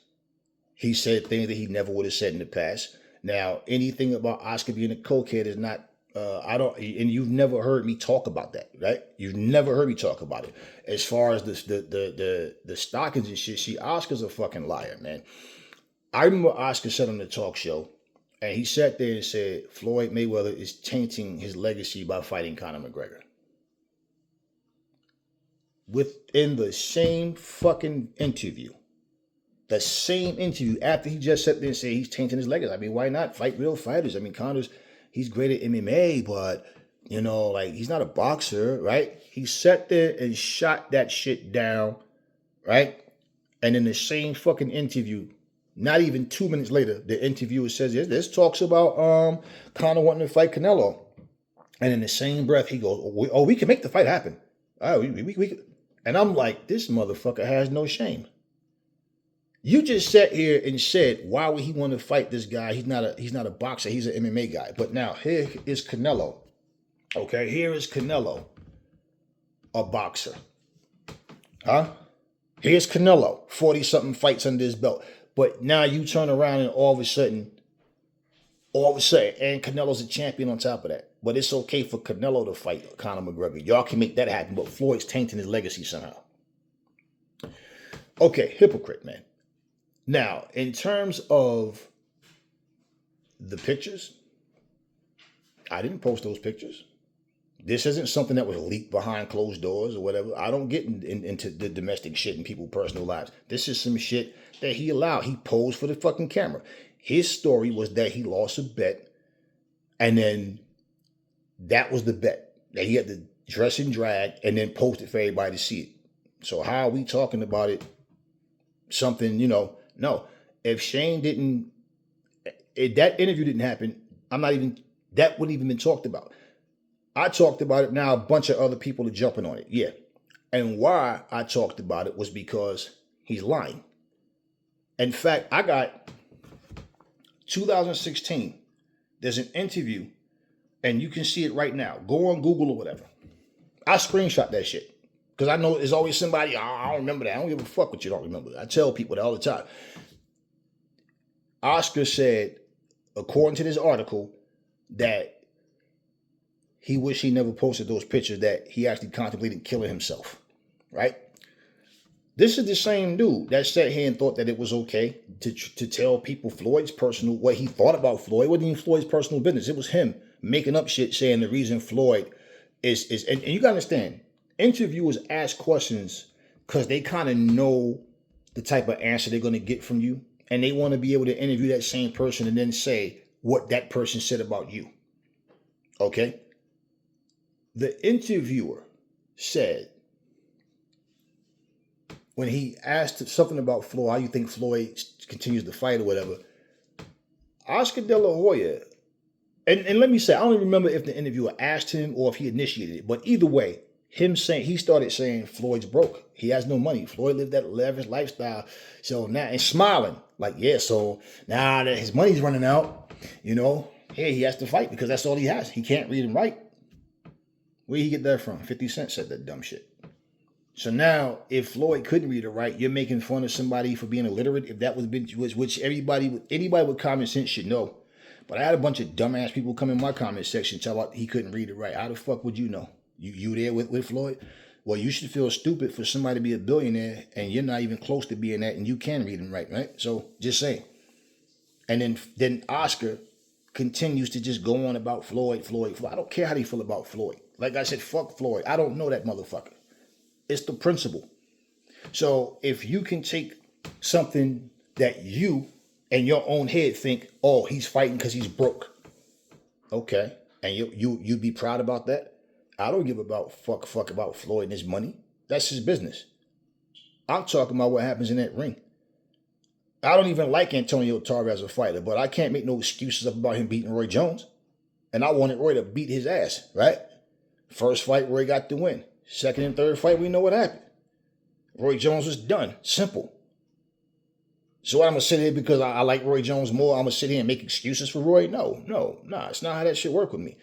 He said things that he never would have said in the past. Now, anything about Oscar being a cokehead is not, and you've never heard me talk about that, right? You've never heard me talk about it. As far as the stockings and shit, Oscar's a fucking liar, man. I remember Oscar said on the talk show, and he sat there and said, Floyd Mayweather is tainting his legacy by fighting Conor McGregor. Within the same fucking interview. The same interview after he just sat there and said he's tainting his legacy. I mean, why not fight real fighters? I mean, Conor's, he's great at MMA, but, you know, like, he's not a boxer, right? He sat there and shot that shit down, right? And in the same fucking interview, not even 2 minutes later, the interviewer says, this talks about Conor wanting to fight Canelo. And in the same breath, he goes, we can make the fight happen. Oh, we could. And I'm like, this motherfucker has no shame. You just sat here and said, why would he want to fight this guy? He's not a boxer. He's an MMA guy. But now here is Canelo. Okay, here is Canelo, a boxer. Huh? Here's Canelo, 40-something fights under his belt. But now you turn around and all of a sudden, and Canelo's a champion on top of that. But it's okay for Canelo to fight Conor McGregor. Y'all can make that happen, but Floyd's tainting his legacy somehow. Okay, hypocrite, man. Now, in terms of the pictures, I didn't post those pictures. This isn't something that was leaked behind closed doors or whatever. I don't get into the domestic shit in people's personal lives. This is some shit that he allowed. He posed for the fucking camera. His story was that he lost a bet, and then that was the bet. That he had to dress in drag and then post it for everybody to see it. So how are we talking about it? Something, you know, no. If Shane didn't, if that interview didn't happen, that wouldn't even been talked about. I talked about it, now a bunch of other people are jumping on it. Yeah. And why I talked about it was because he's lying. In fact, I got 2016. There's an interview, and you can see it right now. Go on Google or whatever. I screenshot that shit. Because I know there's always somebody, I don't remember that. I don't give a fuck what you don't remember. I tell people that all the time. Oscar said, according to this article, that he wished he never posted those pictures, that he actually contemplated killing himself, right? This is the same dude that sat here and thought that it was okay to tell people Floyd's personal, what he thought about Floyd. It wasn't even Floyd's personal business. It was him making up shit saying the reason Floyd is and you gotta understand, interviewers ask questions because they kind of know the type of answer they're going to get from you. And they want to be able to interview that same person and then say what that person said about you. Okay? The interviewer said, when he asked something about Floyd, how you think Floyd continues to fight or whatever, Oscar De La Hoya, and let me say, I don't even remember if the interviewer asked him or if he initiated it, but either way, he started saying Floyd's broke. He has no money. Floyd lived that lavish lifestyle. So now, and smiling, like, yeah, so now that his money's running out, you know, hey, he has to fight because that's all he has. He can't read and write. Where'd he get that from? 50 Cent said that dumb shit. So now, if Floyd couldn't read or write, you're making fun of somebody for being illiterate. If that was which anybody with common sense should know. But I had a bunch of dumbass people come in my comment section tell out he couldn't read or write. How the fuck would you know? You there with Floyd? Well, you should feel stupid for somebody to be a billionaire and you're not even close to being that, and you can read and write, right? So just saying. And then Oscar continues to just go on about Floyd. I don't care how they feel about Floyd. Like I said, fuck Floyd. I don't know that motherfucker. It's the principle. So if you can take something that you in your own head think, oh, he's fighting because he's broke. Okay. And you be proud about that? I don't give about fuck about Floyd and his money. That's his business. I'm talking about what happens in that ring. I don't even like Antonio Tarver as a fighter, but I can't make no excuses about him beating Roy Jones. And I wanted Roy to beat his ass, right? First fight, Roy got the win. Second and third fight, we know what happened. Roy Jones was done. Simple. So I'm going to sit here because I like Roy Jones more, I'm going to sit here and make excuses for Roy? No, it's not how that shit work with me.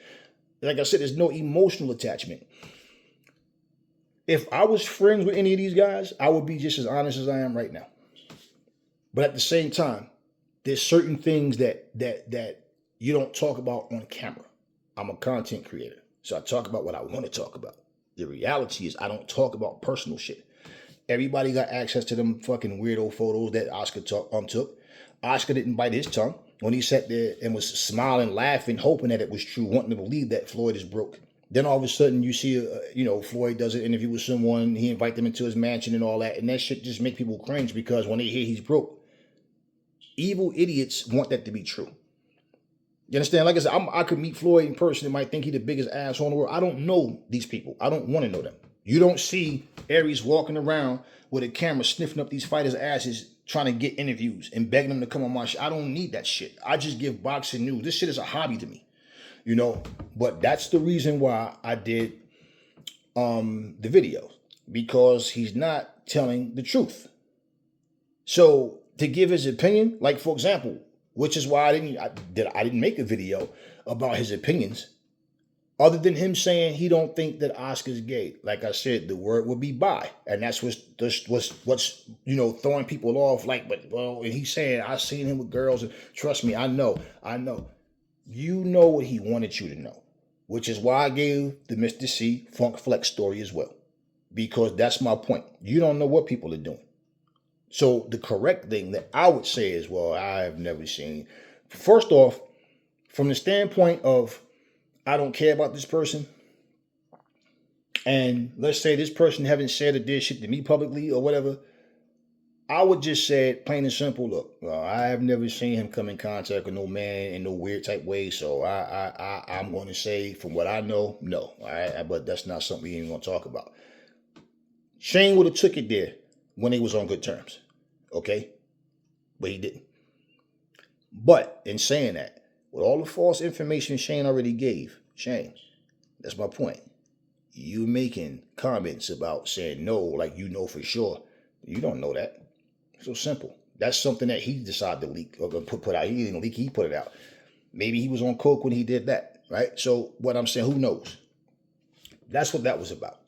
Like I said, there's no emotional attachment. If I was friends with any of these guys, I would be just as honest as I am right now. But at the same time, there's certain things that you don't talk about on camera. I'm a content creator, so I talk about what I want to talk about. The reality is I don't talk about personal shit. Everybody got access to them fucking weirdo photos that Oscar took. Oscar didn't bite his tongue when he sat there and was smiling, laughing, hoping that it was true, wanting to believe that Floyd is broke. Then all of a sudden you see, Floyd does an interview with someone, he invite them into his mansion and all that, and that shit just make people cringe because when they hear he's broke, evil idiots want that to be true. You understand? Like I said, I could meet Floyd in person and might think he the biggest asshole in the world. I don't know these people. I don't want to know them. You don't see Aries walking around with a camera sniffing up these fighters' asses trying to get interviews and begging them to come on my show. I don't need that shit. I just give boxing news. This shit is a hobby to me, you know? But that's the reason why I did the video, because he's not telling the truth. So to give his opinion, like for example, which is why I didn't make a video about his opinions, other than him saying he don't think that Oscar's gay. Like I said, the word would be bi, and that's what's throwing people off. Like, but well, and he's saying I seen him with girls, and trust me, I know. You know what he wanted you to know, which is why I gave the Mr. C Funk Flex story as well, because that's my point. You don't know what people are doing. So the correct thing that I would say is, well, I've never seen. First off, from the standpoint of I don't care about this person, and let's say this person haven't said or did shit to me publicly or whatever, I would just say it plain and simple. Look, I have never seen him come in contact with no man in no weird type way. So I'm going to say, from what I know, no. But that's not something we ain't going to talk about. Shane would have took it there when they was on good terms. Okay? But he didn't. But in saying that, with all the false information Shane already gave, Shane, that's my point. You making comments about saying no, like you know for sure. You don't know that. So simple. That's something that he decided to leak or put out. He didn't leak, he put it out. Maybe he was on coke when he did that, right? So what I'm saying, who knows? That's what that was about.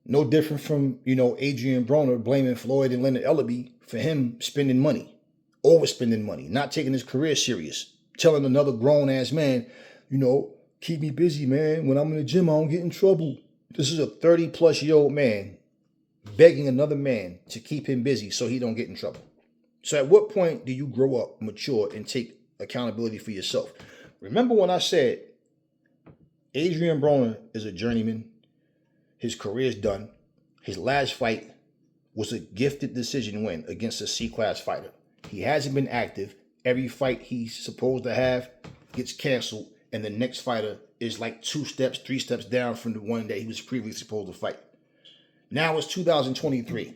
No different from, Adrian Broner blaming Floyd and Leonard Ellaby for him spending money, overspending money, not taking his career serious, telling another grown-ass man, keep me busy, man. When I'm in the gym, I don't get in trouble. This is a 30-plus-year-old man begging another man to keep him busy so he don't get in trouble. So at what point do you grow up, mature, and take accountability for yourself? Remember when I said Adrian Broner is a journeyman? His career's done. His last fight was a gifted decision win against a C-class fighter. He hasn't been active. Every fight he's supposed to have gets canceled, and the next fighter is like 2 steps, 3 steps down from the one that he was previously supposed to fight. Now it's 2023.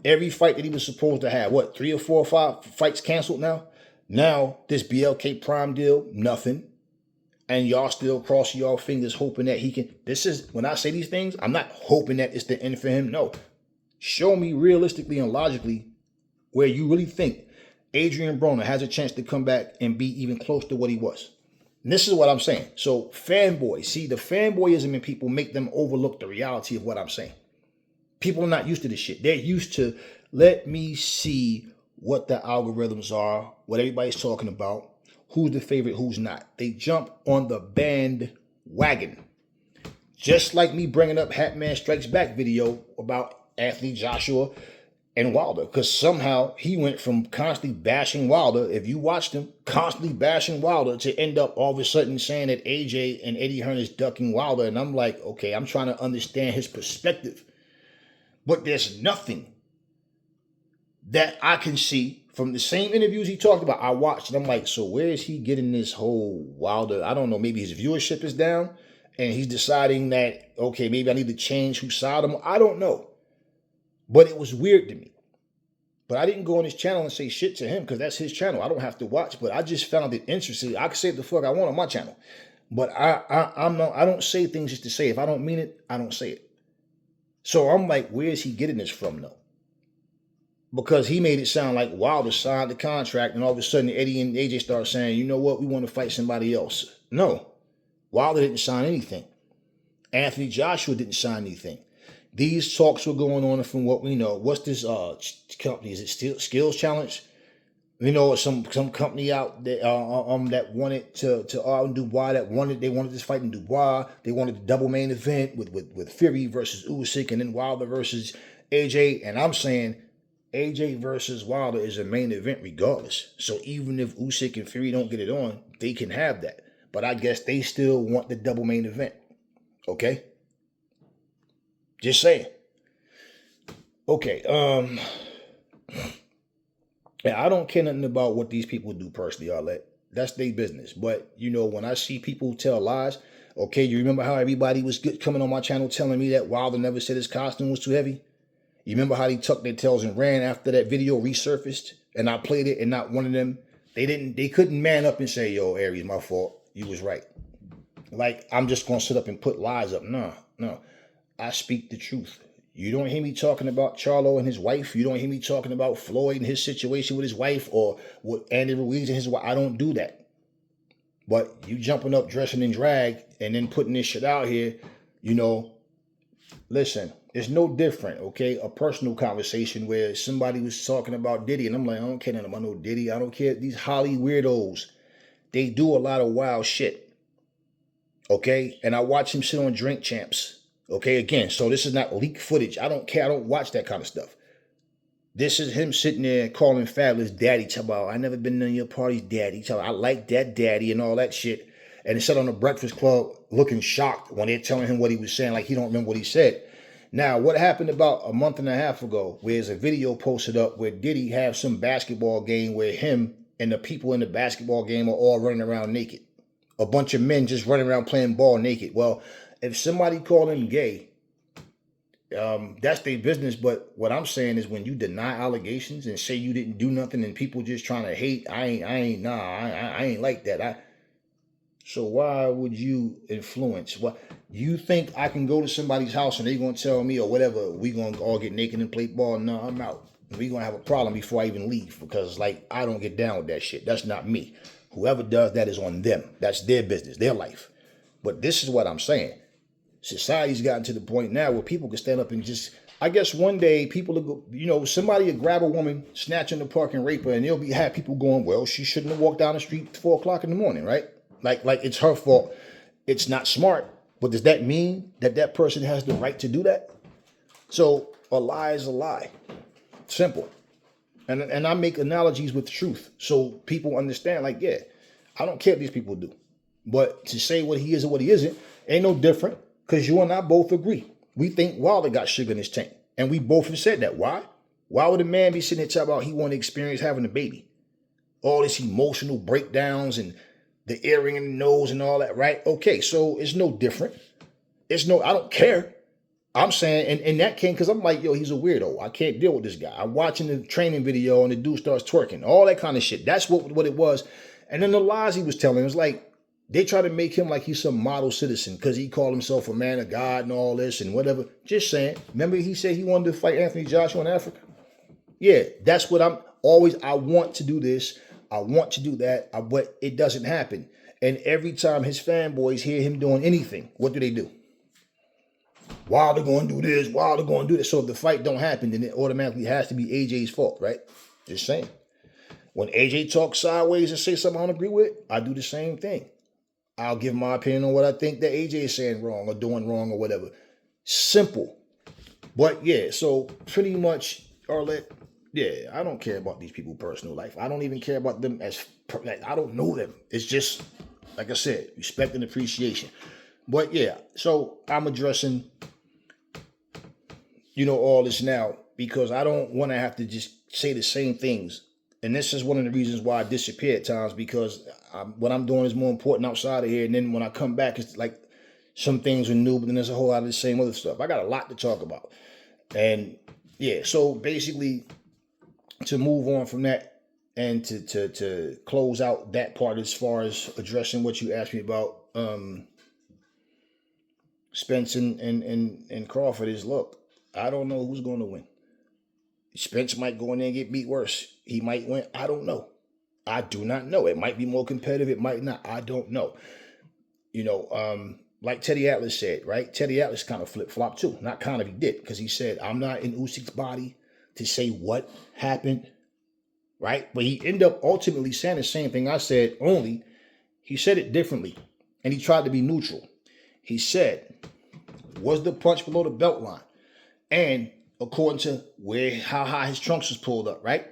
Every fight that he was supposed to have, 3 or 4 or 5 fights canceled now? Now, this BLK Prime deal, nothing. And y'all still crossing y'all fingers hoping that he can. When I say these things, I'm not hoping that it's the end for him. No. Show me realistically and logically where you really think Adrian Broner has a chance to come back and be even close to what he was. And this is what I'm saying. So fanboys, see, the fanboyism in people make them overlook the reality of what I'm saying. People are not used to this shit. They're used to, let me see what the algorithms are, what everybody's talking about, who's the favorite, who's not. They jump on the bandwagon. Just like me bringing up Hatman Strikes Back video about athlete Joshua and Wilder, because somehow he went from constantly bashing Wilder, if you watched him, constantly bashing Wilder, to end up all of a sudden saying that AJ and Eddie Hearn is ducking Wilder. And I'm like, okay, I'm trying to understand his perspective. But there's nothing that I can see from the same interviews he talked about. I watched and I'm like, so where is he getting this whole Wilder? I don't know. Maybe his viewership is down and he's deciding that, okay, maybe I need to change whose side I'm on. I don't know. But it was weird to me. But I didn't go on his channel and say shit to him because that's his channel. I don't have to watch, but I just found it interesting. I can say what the fuck I want on my channel. But I don't say things just to say. If I don't mean it, I don't say it. So I'm like, where is he getting this from though? Because he made it sound like Wilder signed the contract and all of a sudden Eddie and AJ started saying, you know what, we want to fight somebody else. No, Wilder didn't sign anything. Anthony Joshua didn't sign anything. These talks were going on from what we know. What's this company? Is it Skills Challenge? Some company out there that wanted to Dubois, they wanted this fight in Dubois. They wanted the double main event with Fury versus Usyk and then Wilder versus AJ. And I'm saying AJ versus Wilder is a main event regardless. So even if Usyk and Fury don't get it on, they can have that. But I guess they still want the double main event. Okay? Just saying. Okay, I don't care nothing about what these people do personally, all that. That's their business. But, you know, when I see people tell lies, okay, you remember how everybody was coming on my channel telling me that Wilder never said his costume was too heavy? You remember how they tucked their tails and ran after that video resurfaced and I played it and not one of them, they couldn't man up and say, yo, Aries, my fault. You was right. Like, I'm just going to sit up and put lies up. No. I speak the truth. You don't hear me talking about Charlo and his wife. You don't hear me talking about Floyd and his situation with his wife or with Andy Ruiz and his wife. I don't do that. But you jumping up, dressing in drag, and then putting this shit out here, you know, listen, it's no different, okay? A personal conversation where somebody was talking about Diddy, and I'm like, I don't care nothing about no Diddy. I don't care. These Holly weirdos, they do a lot of wild shit, okay? And I watch him sit on Drink Champs. Okay, again, so this is not leaked footage. I don't care. I don't watch that kind of stuff. This is him sitting there calling Fabulous daddy. Talking about, I never been to your parties, daddy. Talking, I like that daddy and all that shit. And he sat on the Breakfast Club looking shocked when they're telling him what he was saying, like he don't remember what he said. Now, what happened about a month and a half ago, where there's a video posted up where Diddy have some basketball game where him and the people in the basketball game are all running around naked. A bunch of men just running around playing ball naked. Well, if somebody called him gay, that's their business. But what I'm saying is when you deny allegations and say you didn't do nothing and people just trying to hate, I ain't like that. So why would you influence? What you think I can go to somebody's house and they gonna tell me or whatever, we gonna all get naked and play ball? No, I'm out. We gonna have a problem before I even leave because like I don't get down with that shit. That's not me. Whoever does that is on them. That's their business, their life. But this is what I'm saying. Society's gotten to the point now where people can stand up and just, I guess one day people will go, you know, somebody will grab a woman, snatch her in the park and rape her, and they'll have people going, well, she shouldn't have walked down the street at 4 o'clock in the morning, right? Like it's her fault. It's not smart. But does that mean that that person has the right to do that? So a lie is a lie. Simple. And I make analogies with truth so people understand, like, yeah, I don't care what these people do. But to say what he is or what he isn't ain't no different. Because you and I both agree. We think Wilder got sugar in his tank. And we both have said that. Why? Why would a man be sitting there talking about he want to experience having a baby? All this emotional breakdowns and the earring in the nose and all that, right? Okay, so it's no different. I don't care. I'm saying, and in that case, because I'm like, yo, he's a weirdo. I can't deal with this guy. I'm watching the training video and the dude starts twerking. All that kind of shit. That's what it was. And then the lies he was telling, it was like, they try to make him like he's some model citizen because he called himself a man of God and all this and whatever. Just saying. Remember he said he wanted to fight Anthony Joshua in Africa? Yeah, that's what I'm always, I want to do this. I want to do that, but it doesn't happen. And every time his fanboys hear him doing anything, what do? Wilder going to do this, Wilder going to do this. So if the fight don't happen, then it automatically has to be AJ's fault, right? Just saying. When AJ talks sideways and say something I don't agree with, I do the same thing. I'll give my opinion on what I think that AJ is saying wrong or doing wrong or whatever. Simple. But yeah, so pretty much, Arlette, yeah, I don't care about these people's personal life. I don't even care about them I don't know them. It's just, like I said, respect and appreciation. But yeah, so I'm addressing, you know, all this now because I don't want to have to just say the same things. And this is one of the reasons why I disappear at times because what I'm doing is more important outside of here. And then when I come back, it's like some things are new, but then there's a whole lot of the same other stuff. I got a lot to talk about. And yeah, so basically to move on from that and to close out that part as far as addressing what you asked me about Spence and Crawford is, look, I don't know who's going to win. Spence might go in there and get beat worse. He might win. I don't know. I do not know. It might be more competitive. It might not. I don't know. You know, like Teddy Atlas said, right? Teddy Atlas kind of flip-flopped too. Not kind of, he did. Because he said, I'm not in Usyk's body to say what happened, right? But he ended up ultimately saying the same thing I said, only he said it differently. And he tried to be neutral. He said, was the punch below the belt line? And according to how high his trunks was pulled up, right?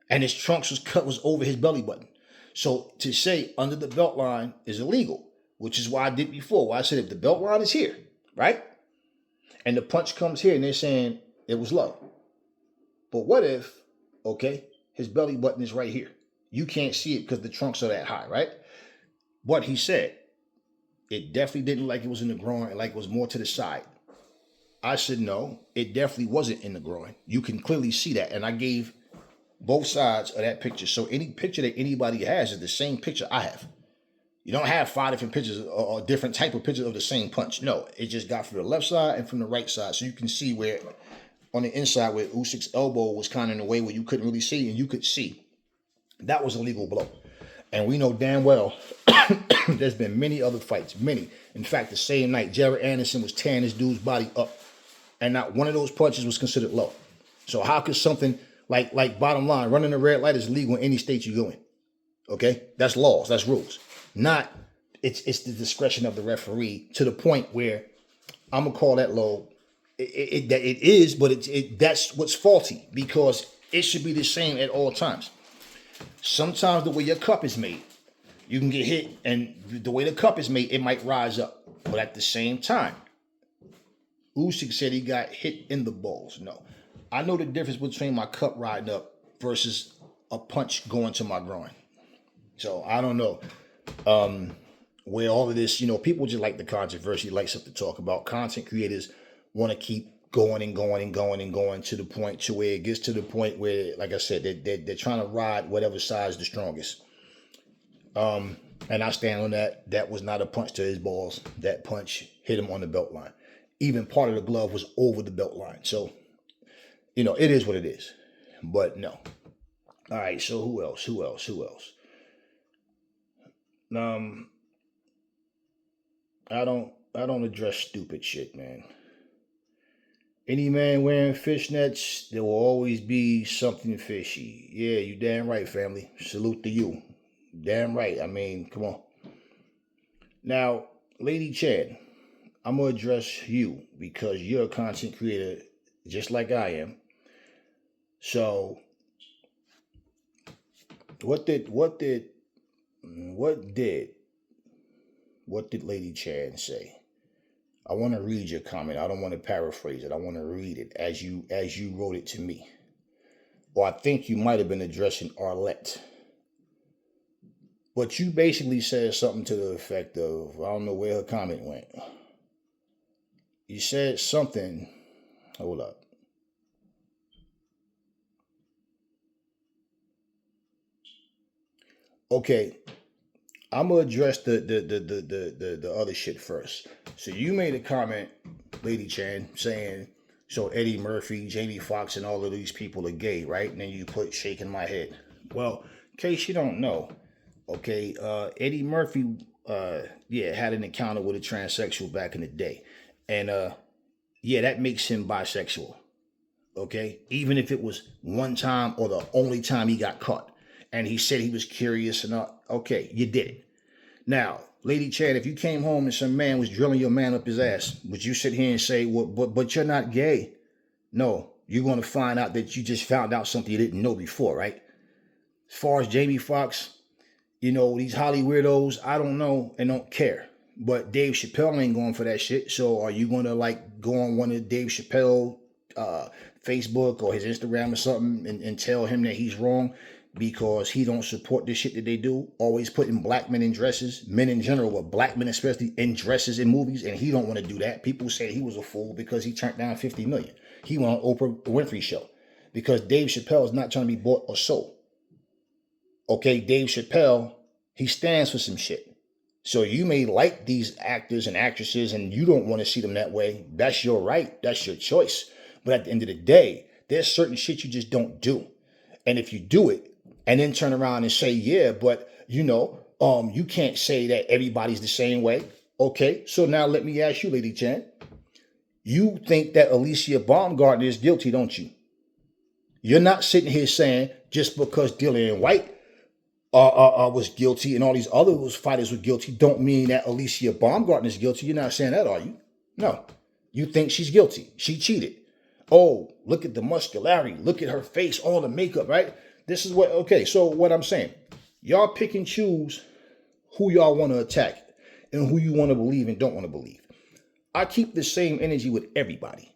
And his trunks was over his belly button. So to say under the belt line is illegal, which is why I did before. Why I said if the belt line is here, right? And the punch comes here and they're saying it was low. But what if, okay, his belly button is right here? You can't see it because the trunks are that high, right? But he said it definitely didn't look like it was in the groin, like it was more to the side. I said, no, it definitely wasn't in the groin. You can clearly see that. And I gave both sides of that picture. So any picture that anybody has is the same picture I have. You don't have 5 different pictures or different type of pictures of the same punch. No, it just got from the left side and from the right side. So you can see where on the inside where Usyk's elbow was kind of in a way where you couldn't really see, and you could see that was a legal blow. And we know damn well there's been many other fights, many. In fact, the same night, Jared Anderson was tearing this dude's body up, and not one of those punches was considered low. So how could something like bottom line, running a red light is legal in any state you go in? Okay, that's laws, that's rules. Not it's the discretion of the referee to the point where I'm gonna call that low. It is, but that's what's faulty, because it should be the same at all times. Sometimes the way your cup is made, you can get hit, and the way the cup is made, it might rise up. But at the same time, Usyk said he got hit in the balls. No, I know the difference between my cup riding up versus a punch going to my groin. So I don't know where all of this, people just like the controversy, like stuff to talk about. Content creators want to keep going and going and going and going to the point to where it gets to the point where, like I said, they're trying to ride whatever side is the strongest. And I stand on that. That was not a punch to his balls. That punch hit him on the belt line. Even part of the glove was over the belt line. So, it is what it is. But no. All right, so who else? I don't address stupid shit, man. Any man wearing fishnets, there will always be something fishy. Yeah, you damn right, family. Salute to you. Damn right. I mean, come on. Now, Lady Chad, I'm going to address you because you're a content creator just like I am. So, what did Lady Chad say? I want to read your comment. I don't want to paraphrase it. I want to read it as you wrote it to me. Or I think you might have been addressing Arlette. But you basically said something to the effect of, I don't know where her comment went. You said something. Hold up. Okay. I'm gonna address the other shit first. So you made a comment, Lady Chan, saying, so Eddie Murphy, Jamie Foxx, and all of these people are gay, right? And then you put shaking my head. Well, in case you don't know, okay, Eddie Murphy, had an encounter with a transsexual back in the day. And that makes him bisexual. Okay? Even if it was one time or the only time he got caught. And he said he was curious and all. Okay, you did it. Now, Lady Chad, if you came home and some man was drilling your man up his ass, would you sit here and say, well, but you're not gay? No, you're going to find out that you just found out something you didn't know before, right? As far as Jamie Foxx, these Holly weirdos, I don't know and don't care. But Dave Chappelle ain't going for that shit. So are you going to go on one of Dave Chappelle Facebook or his Instagram or something and tell him that he's wrong? Because he don't support the shit that they do, always putting black men in dresses, men in general, but black men especially in dresses in movies, and he don't want to do that. People say he was a fool because he turned down $50 million. He went on Oprah Winfrey show because Dave Chappelle is not trying to be bought or sold. Okay, Dave Chappelle, he stands for some shit. So you may like these actors and actresses and you don't want to see them that way. That's your right. That's your choice. But at the end of the day, there's certain shit you just don't do. And if you do it, and then turn around and say, yeah, but, you can't say that everybody's the same way. Okay, so now let me ask you, Lady Chan. You think that Alicia Baumgartner is guilty, don't you? You're not sitting here saying just because Dillian White was guilty and all these other fighters were guilty don't mean that Alicia Baumgartner is guilty. You're not saying that, are you? No. You think she's guilty. She cheated. Oh, look at the muscularity. Look at her face, all the makeup, right? This is so what I'm saying, y'all pick and choose who y'all want to attack and who you want to believe and don't want to believe. I keep the same energy with everybody.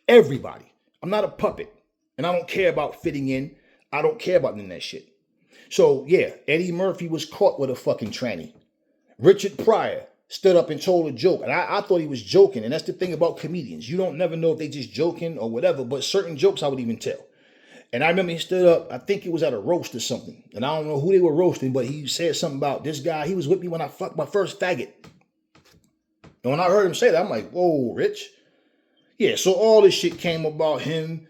Everybody. I'm not a puppet and I don't care about fitting in. I don't care about none of that shit. So yeah, Eddie Murphy was caught with a fucking tranny. Richard Pryor stood up and told a joke, and I thought he was joking. And that's the thing about comedians. You don't never know if they just joking or whatever, but certain jokes I would even tell. And I remember he stood up, I think it was at a roast or something. And I don't know who they were roasting, but he said something about this guy. He was with me when I fucked my first faggot. And when I heard him say that, I'm like, whoa, Rich. Yeah, so all this shit came about him.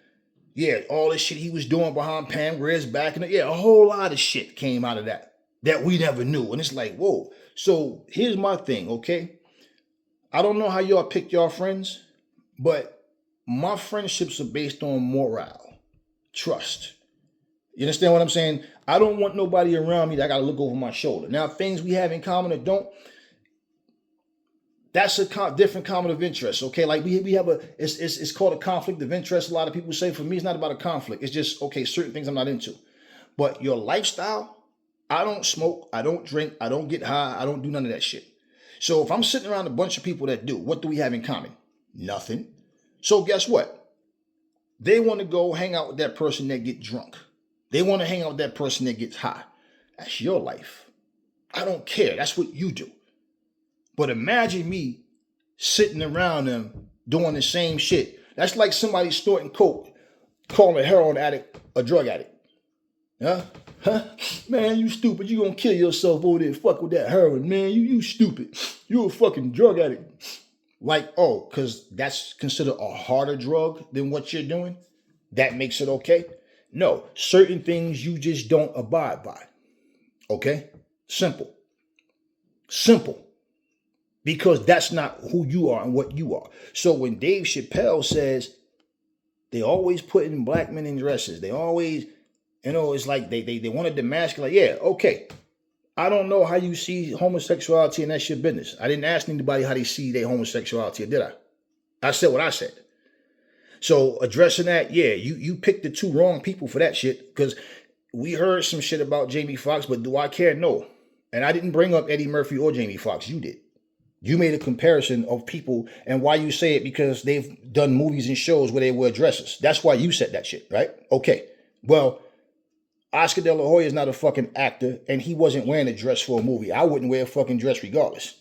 Yeah, all this shit he was doing behind Pam Grier's back. And yeah, a whole lot of shit came out of that we never knew. And it's like, whoa. So here's my thing, okay? I don't know how y'all pick y'all friends, but my friendships are based on morale, trust. You understand what I'm saying? I don't want nobody around me that I got to look over my shoulder. Now, things we have in common or don't, that's a different common of interest, okay? Like we have it's called a conflict of interest. A lot of people say, for me, it's not about a conflict. It's just, okay, certain things I'm not into. But your lifestyle, I don't smoke, I don't drink, I don't get high, I don't do none of that shit. So if I'm sitting around a bunch of people that do, what do we have in common? Nothing. So guess what? They want to go hang out with that person that get drunk. They want to hang out with that person that gets high. That's your life. I don't care. That's what you do. But imagine me sitting around them doing the same shit. That's like somebody snorting coke, calling a heroin addict a drug addict. Huh? Man, you stupid. You gonna kill yourself over there and fuck with that heroin, man. You stupid. You a fucking drug addict. Like, oh, because that's considered a harder drug than what you're doing? That makes it okay? No. Certain things you just don't abide by. Okay? Simple. Simple. Because that's not who you are and what you are. So when Dave Chappelle says they always put in black men in dresses, they always... it's like they wanted to mask it. Like, yeah, okay. I don't know how you see homosexuality, and that's your business. I didn't ask anybody how they see their homosexuality, did I? I said what I said. So addressing that, yeah, you picked the two wrong people for that shit, because we heard some shit about Jamie Foxx, but do I care? No. And I didn't bring up Eddie Murphy or Jamie Foxx. You did. You made a comparison of people, and why you say it, because they've done movies and shows where they wear dresses. That's why you said that shit, right? Okay. Well, Oscar De La Hoya is not a fucking actor, and he wasn't wearing a dress for a movie. I wouldn't wear a fucking dress regardless.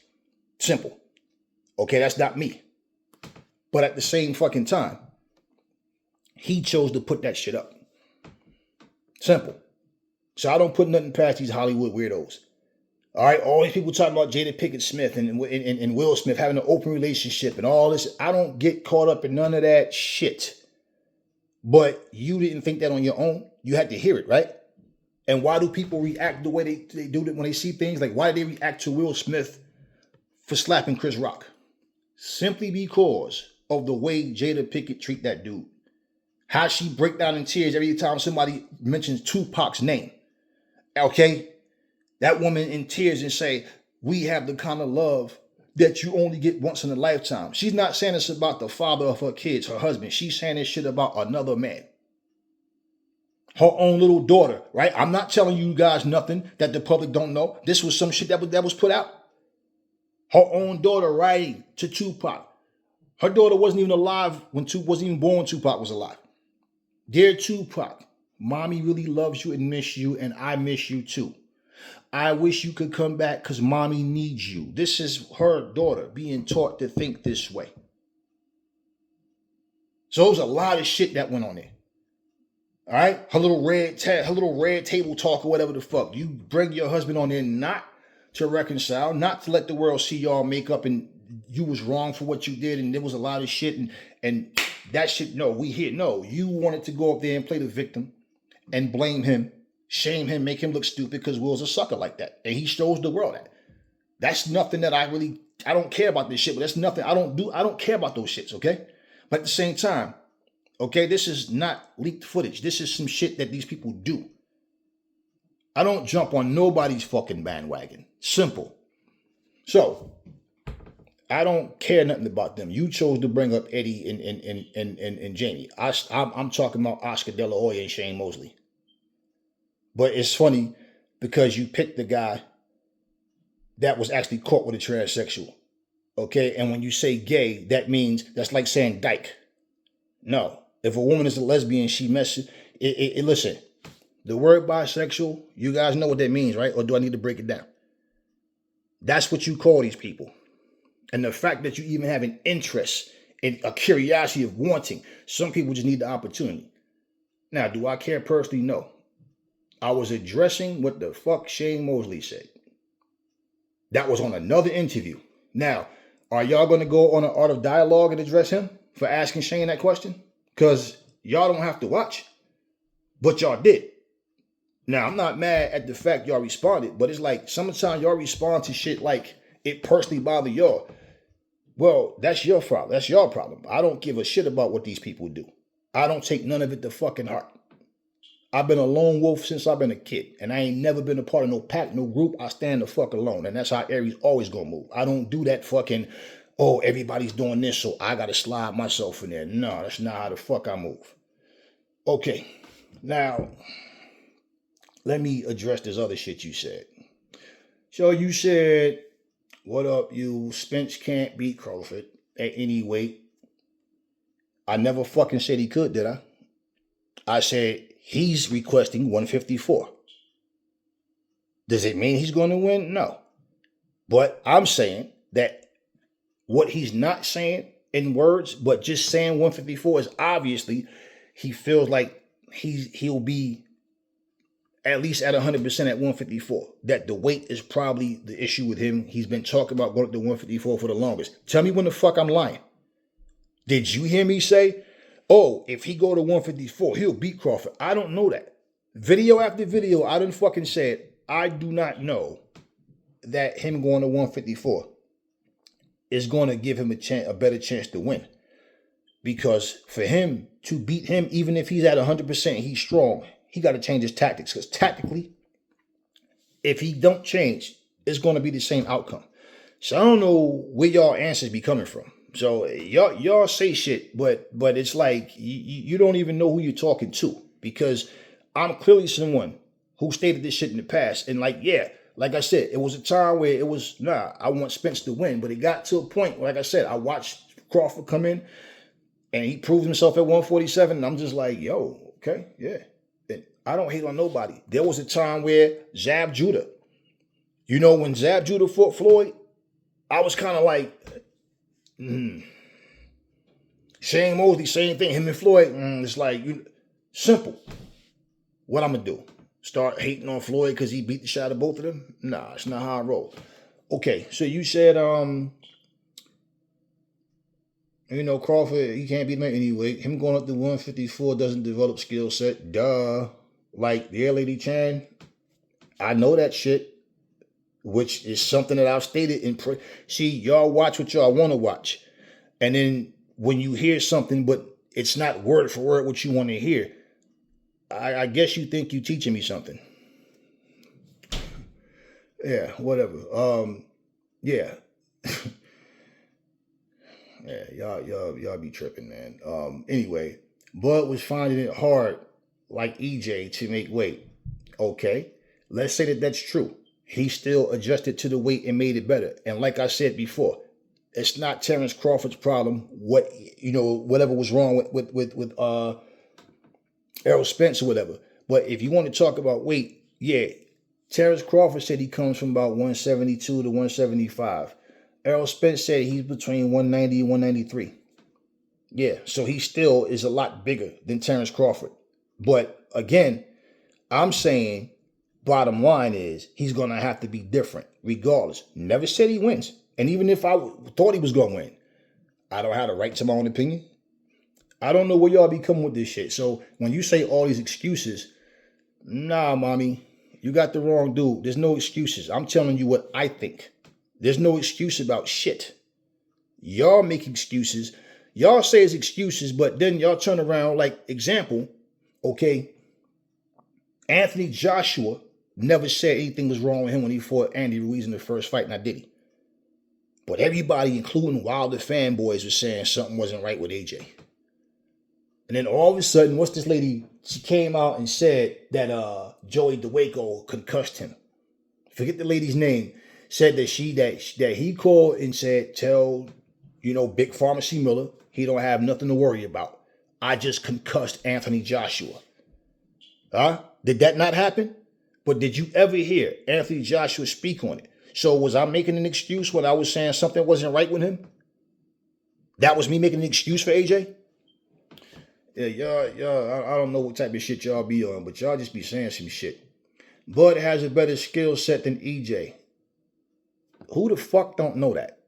Simple. Okay, that's not me. But at the same fucking time, he chose to put that shit up. Simple. So I don't put nothing past these Hollywood weirdos. All right, all these people talking about Jada Pinkett Smith and Will Smith having an open relationship and all this. I don't get caught up in none of that shit. But you didn't think that on your own. You had to hear it, right? And why do people react the way they do when they see things? Like, why do they react to Will Smith for slapping Chris Rock? Simply because of the way Jada Pinkett treat that dude. How she break down in tears every time somebody mentions Tupac's name. Okay? That woman in tears and say, we have the kind of love that you only get once in a lifetime. She's not saying this about the father of her kids, her husband. She's saying this shit about another man. Her own little daughter, right? I'm not telling you guys nothing that the public don't know. This was some shit that was put out. Her own daughter writing to Tupac. Her daughter wasn't even alive wasn't even born when Tupac was alive. Dear Tupac, mommy really loves you and miss you, and I miss you too. I wish you could come back because mommy needs you. This is her daughter being taught to think this way. So there was a lot of shit that went on there. All right? Her little red table talk or whatever the fuck. You bring your husband on there not to reconcile, not to let the world see y'all make up and you was wrong for what you did and there was a lot of shit and that shit, no, we here. No, you wanted to go up there and play the victim and blame him, shame him, make him look stupid because Will's a sucker like that. And he shows the world that. That's nothing that I don't care about this shit, but that's nothing I don't care about those shits, okay? But at the same time, okay, this is not leaked footage. This is some shit that these people do. I don't jump on nobody's fucking bandwagon. Simple. So, I don't care nothing about them. You chose to bring up Eddie and Jamie. I'm talking about Oscar De La Hoya and Shane Mosley. But it's funny because you picked the guy that was actually caught with a transsexual. Okay? And when you say gay, that means, that's like saying dyke. No. If a woman is a lesbian, she messes. Listen, The word bisexual, you guys know what that means, right? Or do I need to break it down? That's what you call these people. And the fact that you even have an interest and a curiosity of wanting, some people just need the opportunity. Now, do I care personally? No. I was addressing what the fuck Shane Mosley said. That was on another interview. Now, are y'all going to go on an Art of Dialogue and address him for asking Shane that question? Because y'all don't have to watch, but y'all did. Now, I'm not mad at the fact y'all responded, but it's like sometimes y'all respond to shit like it personally bother y'all. Well, that's your problem. That's your problem. I don't give a shit about what these people do. I don't take none of it to fucking heart. I've been a lone wolf since I've been a kid, and I ain't never been a part of no pack, no group. I stand the fuck alone, and that's how Aries always gonna move. I don't do that fucking, oh, everybody's doing this, so I gotta slide myself in there. No, that's not how the fuck I move. Okay, now, let me address this other shit you said. So you said, what up, you? Spence can't beat Crawford at any weight. I never fucking said he could, did I? I said he's requesting 154. Does it mean he's going to win? No. But I'm saying that what he's not saying in words, but just saying 154 is obviously he feels like he'll be at least at 100% at 154. That the weight is probably the issue with him. He's been talking about going up to 154 for the longest. Tell me when the fuck I'm lying. Did you hear me say, oh, if he go to 154, he'll beat Crawford? I don't know that. Video after video, I done fucking said, I do not know that him going to 154 is going to give him a better chance to win. Because for him to beat him, even if he's at 100%, he's strong, he got to change his tactics. Because tactically, if he don't change, it's going to be the same outcome. So I don't know where y'all answers be coming from. So y'all say shit, but it's like you don't even know who you're talking to, because I'm clearly someone who stated this shit in the past. And like I said, it was a time where it was, I want Spence to win, but it got to a point, like I said, I watched Crawford come in and he proved himself at 147. And I'm just like, yo, okay, yeah. And I don't hate on nobody. There was a time where Zab Judah, when Zab Judah fought Floyd, I was kind of like, Shane Mosley, same thing. Him and Floyd, it's like, simple. What I'm going to do? Start hating on Floyd because he beat the shot of both of them? Nah, it's not how I roll. Okay, so you said, Crawford, he can't beat him anyway. Him going up to 154 doesn't develop skill set. Duh. Like, yeah, Lady Chan, I know that shit, which is something that I've stated in see, y'all watch what y'all want to watch. And then when you hear something, but it's not word for word what you want to hear, I guess you think you teaching me something. Yeah, whatever. Yeah. Yeah, y'all be tripping, man. Anyway, Bud was finding it hard, like EJ, to make weight. Okay, let's say that that's true. He still adjusted to the weight and made it better. And like I said before, it's not Terrence Crawford's problem. Whatever was wrong with Errol Spence or whatever. But if you want to talk about weight, yeah, Terrence Crawford said he comes from about 172 to 175. Errol Spence said he's between 190 and 193. Yeah, so he still is a lot bigger than Terrence Crawford. But again, I'm saying, bottom line is, he's going to have to be different regardless. Never said he wins. And even if I thought he was going to win, I don't have the right to my own opinion. I don't know where y'all be coming with this shit. So when you say all these excuses, nah, mommy, you got the wrong dude. There's no excuses. I'm telling you what I think. There's no excuse about shit. Y'all make excuses. Y'all say it's excuses, but then y'all turn around, like, example, okay, Anthony Joshua never said anything was wrong with him when he fought Andy Ruiz in the first fight, now did he? But everybody, including Wilder fanboys, was saying something wasn't right with AJ. And then all of a sudden, what's this lady? She came out and said that Joey DeWaco concussed him. Forget the lady's name. Said that he called and said, tell, Big Pharmacy Miller, he don't have nothing to worry about. I just concussed Anthony Joshua. Huh? Did that not happen? But did you ever hear Anthony Joshua speak on it? So was I making an excuse when I was saying something wasn't right with him? That was me making an excuse for AJ? Yeah, I don't know what type of shit y'all be on, but y'all just be saying some shit. Bud has a better skill set than EJ. Who the fuck don't know that?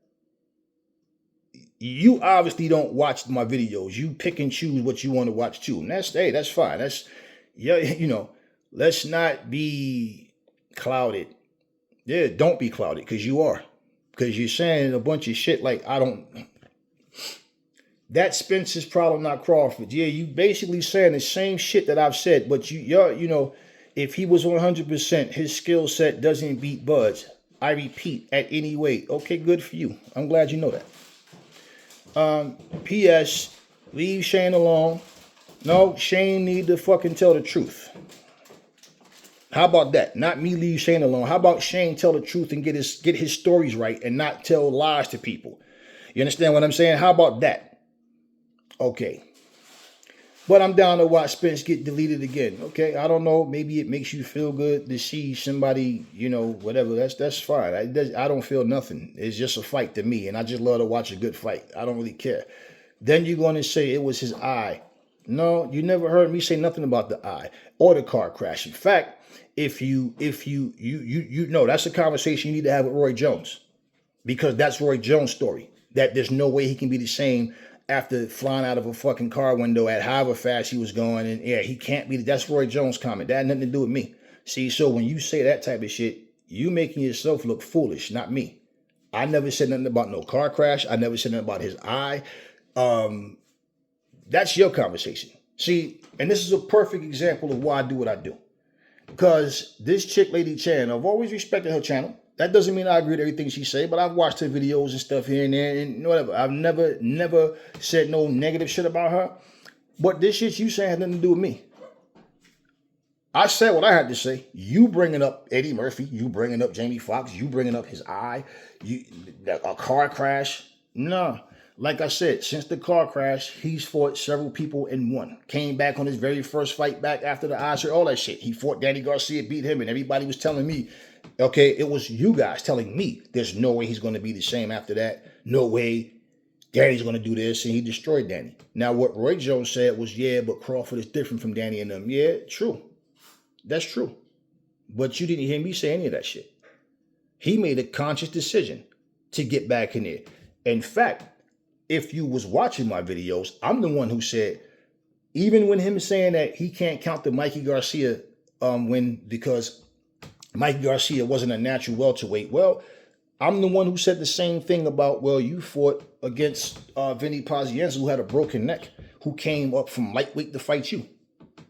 You obviously don't watch my videos. You pick and choose what you want to watch too. And that's fine. That's yeah, let's not be clouded. Yeah, don't be clouded, because you are. Because you're saying a bunch of shit like I don't. That's Spence's problem, not Crawford. Yeah, you basically saying the same shit that I've said, but if he was 100%, his skill set doesn't beat Bud's. I repeat, at any weight. Okay, good for you. I'm glad you know that. P.S. Leave Shane alone. No, Shane need to fucking tell the truth. How about that? Not me leave Shane alone. How about Shane tell the truth and get his stories right and not tell lies to people? You understand what I'm saying? How about that? Okay. But I'm down to watch Spence get deleted again. Okay, I don't know. Maybe it makes you feel good to see somebody, whatever. That's fine. I don't feel nothing. It's just a fight to me, and I just love to watch a good fight. I don't really care. Then you're going to say it was his eye. No, you never heard me say nothing about the eye or the car crash. In fact, if you know, that's a conversation you need to have with Roy Jones, because that's Roy Jones' story. That there's no way he can be the same after flying out of a fucking car window at however fast he was going. And yeah, he can't be. That's Roy Jones' comment. That had nothing to do with me. See, so when you say that type of shit, you making yourself look foolish, not me. I never said nothing about no car crash. I never said nothing about his eye. That's your conversation. See, and this is a perfect example of why I do what I do. Because this chick, Lady Chan, I've always respected her channel. That doesn't mean I agree with everything she say, but I've watched her videos and stuff here and there and whatever. I've never said no negative shit about her. But this shit you saying had nothing to do with me. I said what I had to say. You bringing up Eddie Murphy, you bringing up Jamie Foxx, you bringing up his eye, a car crash. No. Like I said, since the car crash, he's fought several people and won. Came back on his very first fight back after the eye surgery, all that shit. He fought Danny Garcia, beat him, and everybody was telling me, okay, it was you guys telling me there's no way he's going to be the same after that. No way Danny's going to do this, and he destroyed Danny. Now, what Roy Jones said was, yeah, but Crawford is different from Danny and them. Yeah, true. That's true. But you didn't hear me say any of that shit. He made a conscious decision to get back in there. In fact, if you was watching my videos, I'm the one who said, even when him saying that he can't count the Mikey Garcia win because Mikey Garcia wasn't a natural welterweight. Well, I'm the one who said the same thing about, well, you fought against Vinny Pazienza, who had a broken neck, who came up from lightweight to fight you,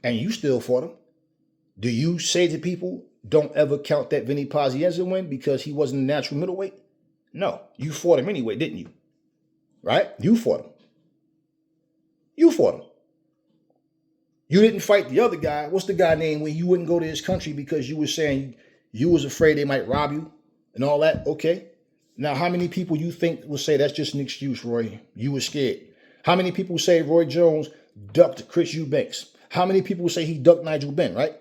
and you still fought him. Do you say to people, don't ever count that Vinny Pazienza win because he wasn't a natural middleweight? No, you fought him anyway, didn't you? Right? You fought him. You fought him. You didn't fight the other guy. What's the guy name when you wouldn't go to his country because you were saying you was afraid they might rob you and all that? Okay. Now, how many people you think will say that's just an excuse, Roy? You were scared. How many people say Roy Jones ducked Chris Eubanks? How many people say he ducked Nigel Benn, right?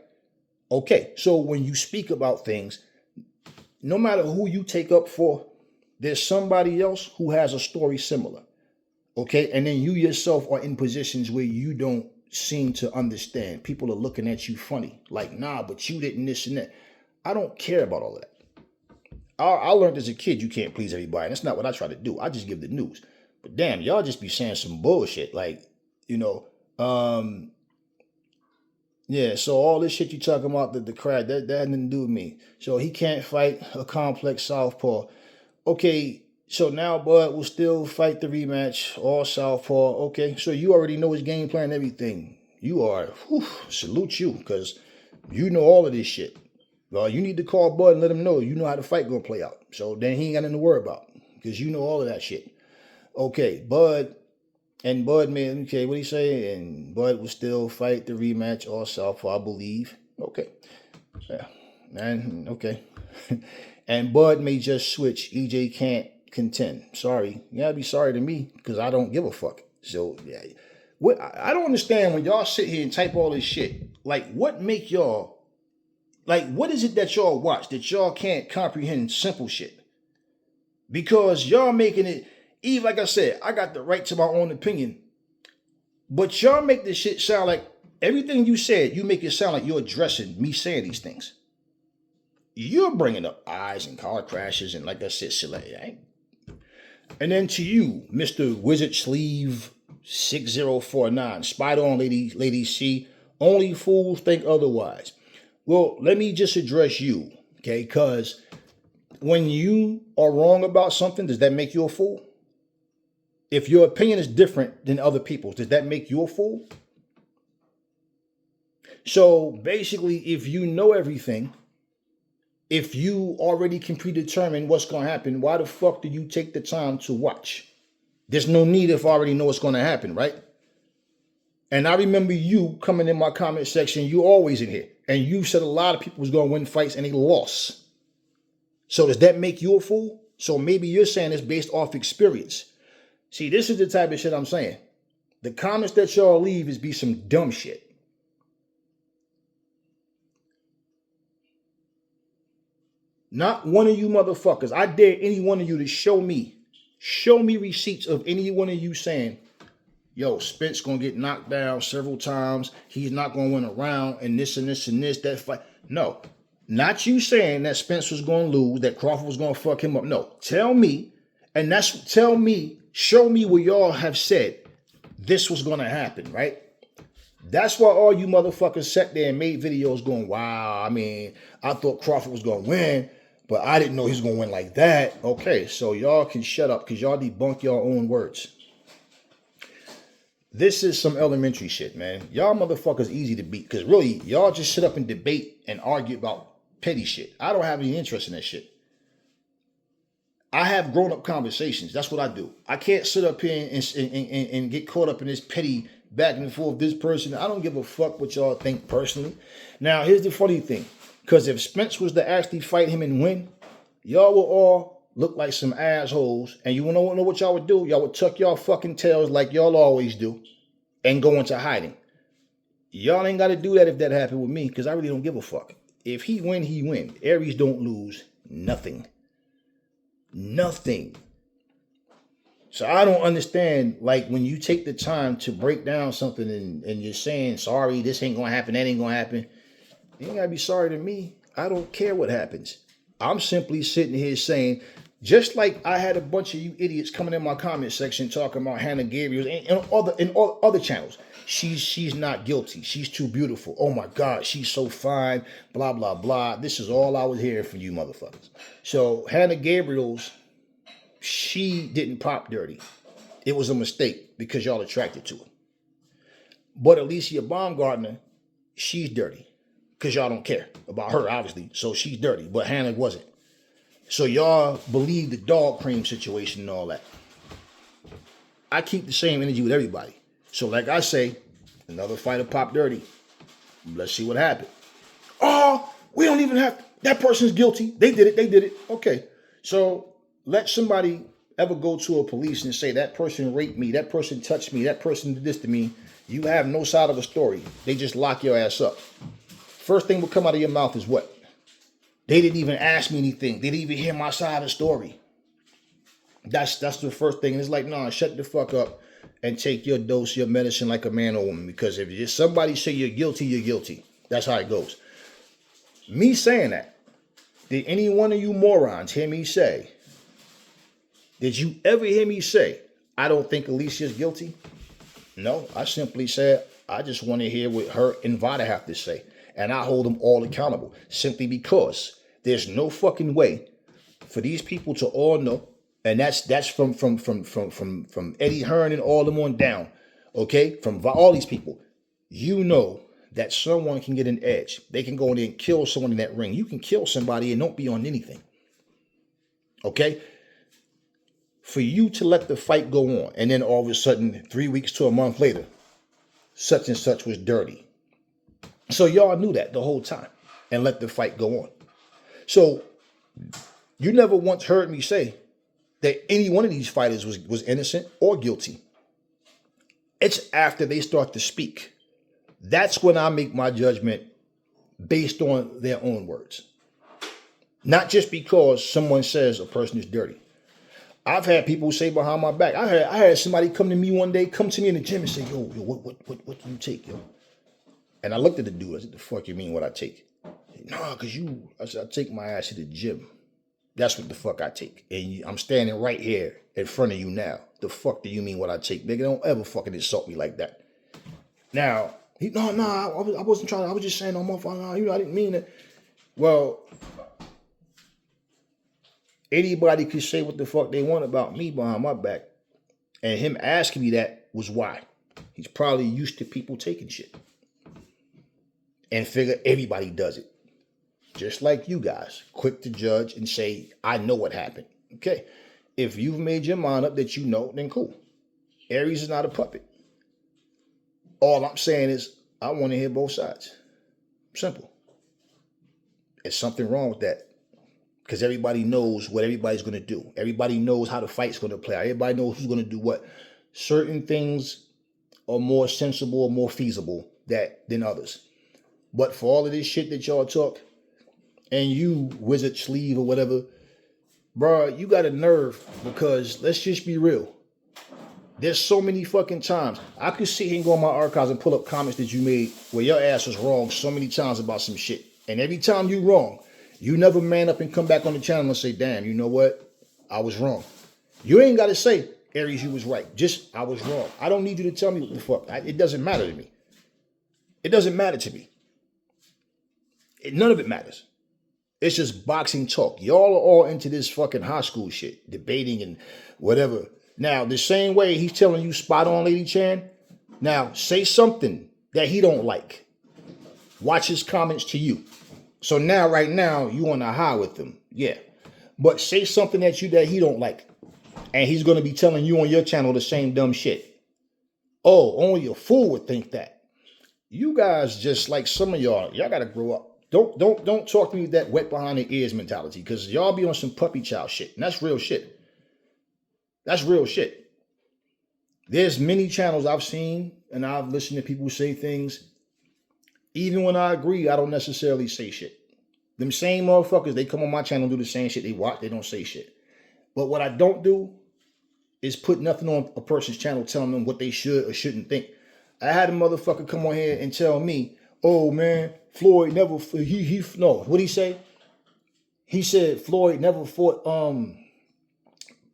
Okay. So when you speak about things, no matter who you take up for, there's somebody else who has a story similar. Okay. And then you yourself are in positions where you don't seem to understand. People are looking at you funny. Like, nah, but you didn't this and that. I don't care about all of that. I learned as a kid you can't please everybody. That's not what I try to do. I just give the news. But damn, y'all just be saying some bullshit. Like, yeah, so all this shit you talking about, the crowd, that had nothing to do with me. So he can't fight a complex southpaw. Okay, so now Bud will still fight the rematch, all southpaw. Okay, so you already know his game plan and everything. You are, salute you, because you know all of this shit. Well, you need to call Bud and let him know you know how the fight gonna play out. So then he ain't got nothing to worry about, because you know all of that shit. Okay, Bud, man, okay, what he say? And Bud will still fight the rematch, all southpaw, I believe. Okay, yeah, and okay. And Bud may just switch. EJ can't contend. Sorry. You gotta be sorry to me because I don't give a fuck. So, yeah. I don't understand when y'all sit here and type all this shit Like, what make y'all, like, what is it that y'all watch that y'all can't comprehend simple shit? Because y'all making it, even like I said, I got the right to my own opinion, but y'all make this shit sound like everything you said, you make it sound like you're addressing me saying these things. You're bringing up eyes and car crashes and, like I said, shit like that. And then to you, Mr. Wizard Sleeve 6049, spot on, lady C. Only fools think otherwise. Well, let me just address you, okay? Because when you are wrong about something, does that make you a fool? If your opinion is different than other people's, does that make you a fool? So basically, if you know everything, if you already can predetermine what's going to happen, why the fuck do you take the time to watch? There's no need if I already know what's going to happen, right? And I remember you coming in my comment section, you always in here, and you said a lot of people was going to win fights and they lost. So does that make you a fool? So maybe you're saying it's based off experience. See, this is the type of shit I'm saying. The comments that y'all leave is be some dumb shit. Not one of you motherfuckers. I dare any one of you to show me receipts of any one of you saying, yo, Spence gonna get knocked down several times. He's not gonna win a round and this and this and this, that fight. No, not you saying that Spence was gonna lose, that Crawford was gonna fuck him up. No, tell me, show me where y'all have said this was gonna happen, right? That's why all you motherfuckers sat there and made videos going, wow, I mean, I thought Crawford was gonna win, but I didn't know he was going to win like that. Okay, so y'all can shut up because y'all debunk your own words. This is some elementary shit, man. Y'all motherfuckers easy to beat because really, y'all just sit up and debate and argue about petty shit. I don't have any interest in that shit. I have grown-up conversations. That's what I do. I can't sit up here and get caught up in this petty back and forth. This person, I don't give a fuck what y'all think personally. Now, here's the funny thing. Because if Spence was to actually fight him and win, y'all will all look like some assholes. And you know what y'all would do? Y'all would tuck y'all fucking tails like y'all always do and go into hiding. Y'all ain't got to do that if that happened with me because I really don't give a fuck. If he win, he win. Aries don't lose nothing. Nothing. So I don't understand, like, when you take the time to break down something and you're saying, sorry, this ain't going to happen, that ain't going to happen. You ain't got to be sorry to me. I don't care what happens. I'm simply sitting here saying, just like I had a bunch of you idiots coming in my comment section talking about Hannah Gabriel and all other channels. She's not guilty. She's too beautiful. Oh my God, she's so fine. Blah, blah, blah. This is all I was hearing from you motherfuckers. So Hannah Gabriel's, she didn't pop dirty. It was a mistake because y'all attracted to her. But Alicia Baumgartner, she's dirty. Because y'all don't care about her, obviously. So she's dirty. But Hannah wasn't. So y'all believe the dog cream situation and all that. I keep the same energy with everybody. So like I say, another fighter popped dirty. Let's see what happened. Oh, we don't even have to. That person's guilty. They did it. Okay. So let somebody ever go to a police and say that person raped me, that person touched me, that person did this to me. You have no side of the story. They just lock your ass up. First thing will come out of your mouth is what? They didn't even ask me anything. They didn't even hear my side of the story. That's the first thing. And it's like, no, shut the fuck up and take your dose, your medicine like a man or woman. Because if somebody say you're guilty, you're guilty. That's how it goes. Me saying that, did any one of you morons hear me say, did you ever hear me say, I don't think Alicia's guilty? No, I simply said, I just want to hear what her and Vada have to say. And I hold them all accountable simply because there's no fucking way for these people to all know. And that's from Eddie Hearn and all them on down. Okay? From all these people. You know that someone can get an edge. They can go in there and kill someone in that ring. You can kill somebody and don't be on anything. Okay? For you to let the fight go on and then all of a sudden 3 weeks to a month later, such and such was dirty. So y'all knew that the whole time and let the fight go on. So you never once heard me say that any one of these fighters was innocent or guilty. It's after they start to speak That's when I make my judgment based on their own words. Not just because someone says a person is dirty. I've had people say behind my back. I had somebody come to me one day, come to me in the gym and say, yo, what do you take, yo? And I looked at the dude. I said, the fuck you mean what I take? Nah, cause I said, I take my ass to the gym. That's what the fuck I take. And I'm standing right here in front of you now. The fuck do you mean what I take? Nigga, don't ever fucking insult me like that. Now, I wasn't trying to, I was just saying, I didn't mean it. Well, anybody could say what the fuck they want about me behind my back. And him asking me that was why. He's probably used to people taking shit. And figure everybody does it. Just like you guys. Quick to judge and say, I know what happened. Okay. If you've made your mind up that you know, then cool. Aries is not a puppet. All I'm saying is, I want to hear both sides. Simple. There's something wrong with that. Because everybody knows what everybody's going to do. Everybody knows how the fight's going to play out. Everybody knows who's going to do what. Certain things are more sensible or more feasible than others. But for all of this shit that y'all talk, and you, Wizard Sleeve or whatever, bro, you got a nerve because let's just be real. There's so many fucking times. I could sit here and go on my archives and pull up comments that you made where your ass was wrong so many times about some shit. And every time you wrong, you never man up and come back on the channel and say, damn, you know what? I was wrong. You ain't got to say, Aries, you was right. Just, I was wrong. I don't need you to tell me what the fuck. It doesn't matter to me. It doesn't matter to me. None of it matters. It's just boxing talk. Y'all are all into this fucking high school shit, debating and whatever. Now, the same way he's telling you spot on, Lady Chan. Now, say something that he don't like. Watch his comments to you. So now, right now, you on a high with him. Yeah. But say something that he don't like. And he's going to be telling you on your channel the same dumb shit. Oh, only a fool would think that. You guys, just like some of y'all got to grow up. Don't talk to me that wet behind the ears mentality, because y'all be on some puppy child shit. And that's real shit. That's real shit. There's many channels I've seen and I've listened to people say things. Even when I agree, I don't necessarily say shit. Them same motherfuckers, they come on my channel and do the same shit. They watch, they don't say shit. But what I don't do is put nothing on a person's channel telling them what they should or shouldn't think. I had a motherfucker come on here and tell me, oh man, Floyd never, what'd he say? He said Floyd never fought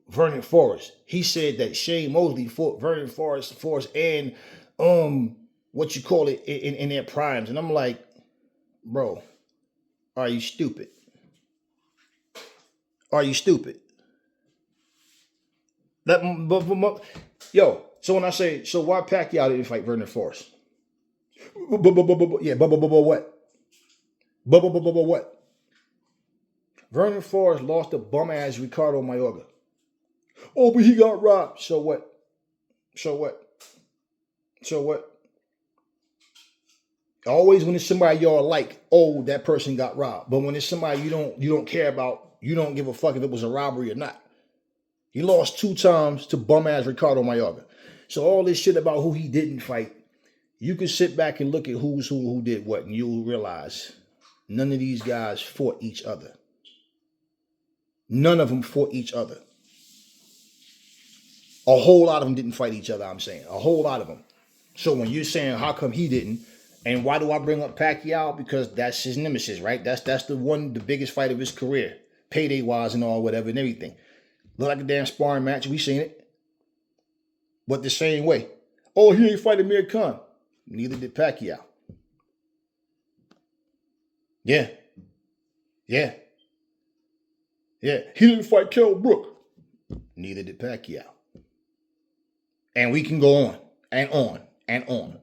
Vernon Forrest. He said that Shane Mosley fought Vernon Forrest and in their primes. And I'm like, bro, are you stupid? Are you stupid? Yo, so when I say, so why Pacquiao didn't fight Vernon Forrest? Yeah, what? What? Vernon Forrest lost to bum ass Ricardo Mayorga. Oh, but he got robbed. So what? Always when it's somebody y'all like, oh, that person got robbed. But when it's somebody you don't care about, you don't give a fuck if it was a robbery or not. He lost 2 times to bum ass Ricardo Mayorga. So all this shit about who he didn't fight, you can sit back and look at who's who did what, and you'll realize none of these guys fought each other. None of them fought each other. A whole lot of them didn't fight each other, I'm saying. A whole lot of them. So when you're saying, how come he didn't? And why do I bring up Pacquiao? Because that's his nemesis, right? That's the biggest fight of his career. Payday-wise and all, whatever, and everything. Look like a damn sparring match. We seen it. But the same way. Oh, he ain't fighting Amir Khan. Neither did Pacquiao. Yeah. He didn't fight Kell Brook. Neither did Pacquiao. And we can go on and on and on.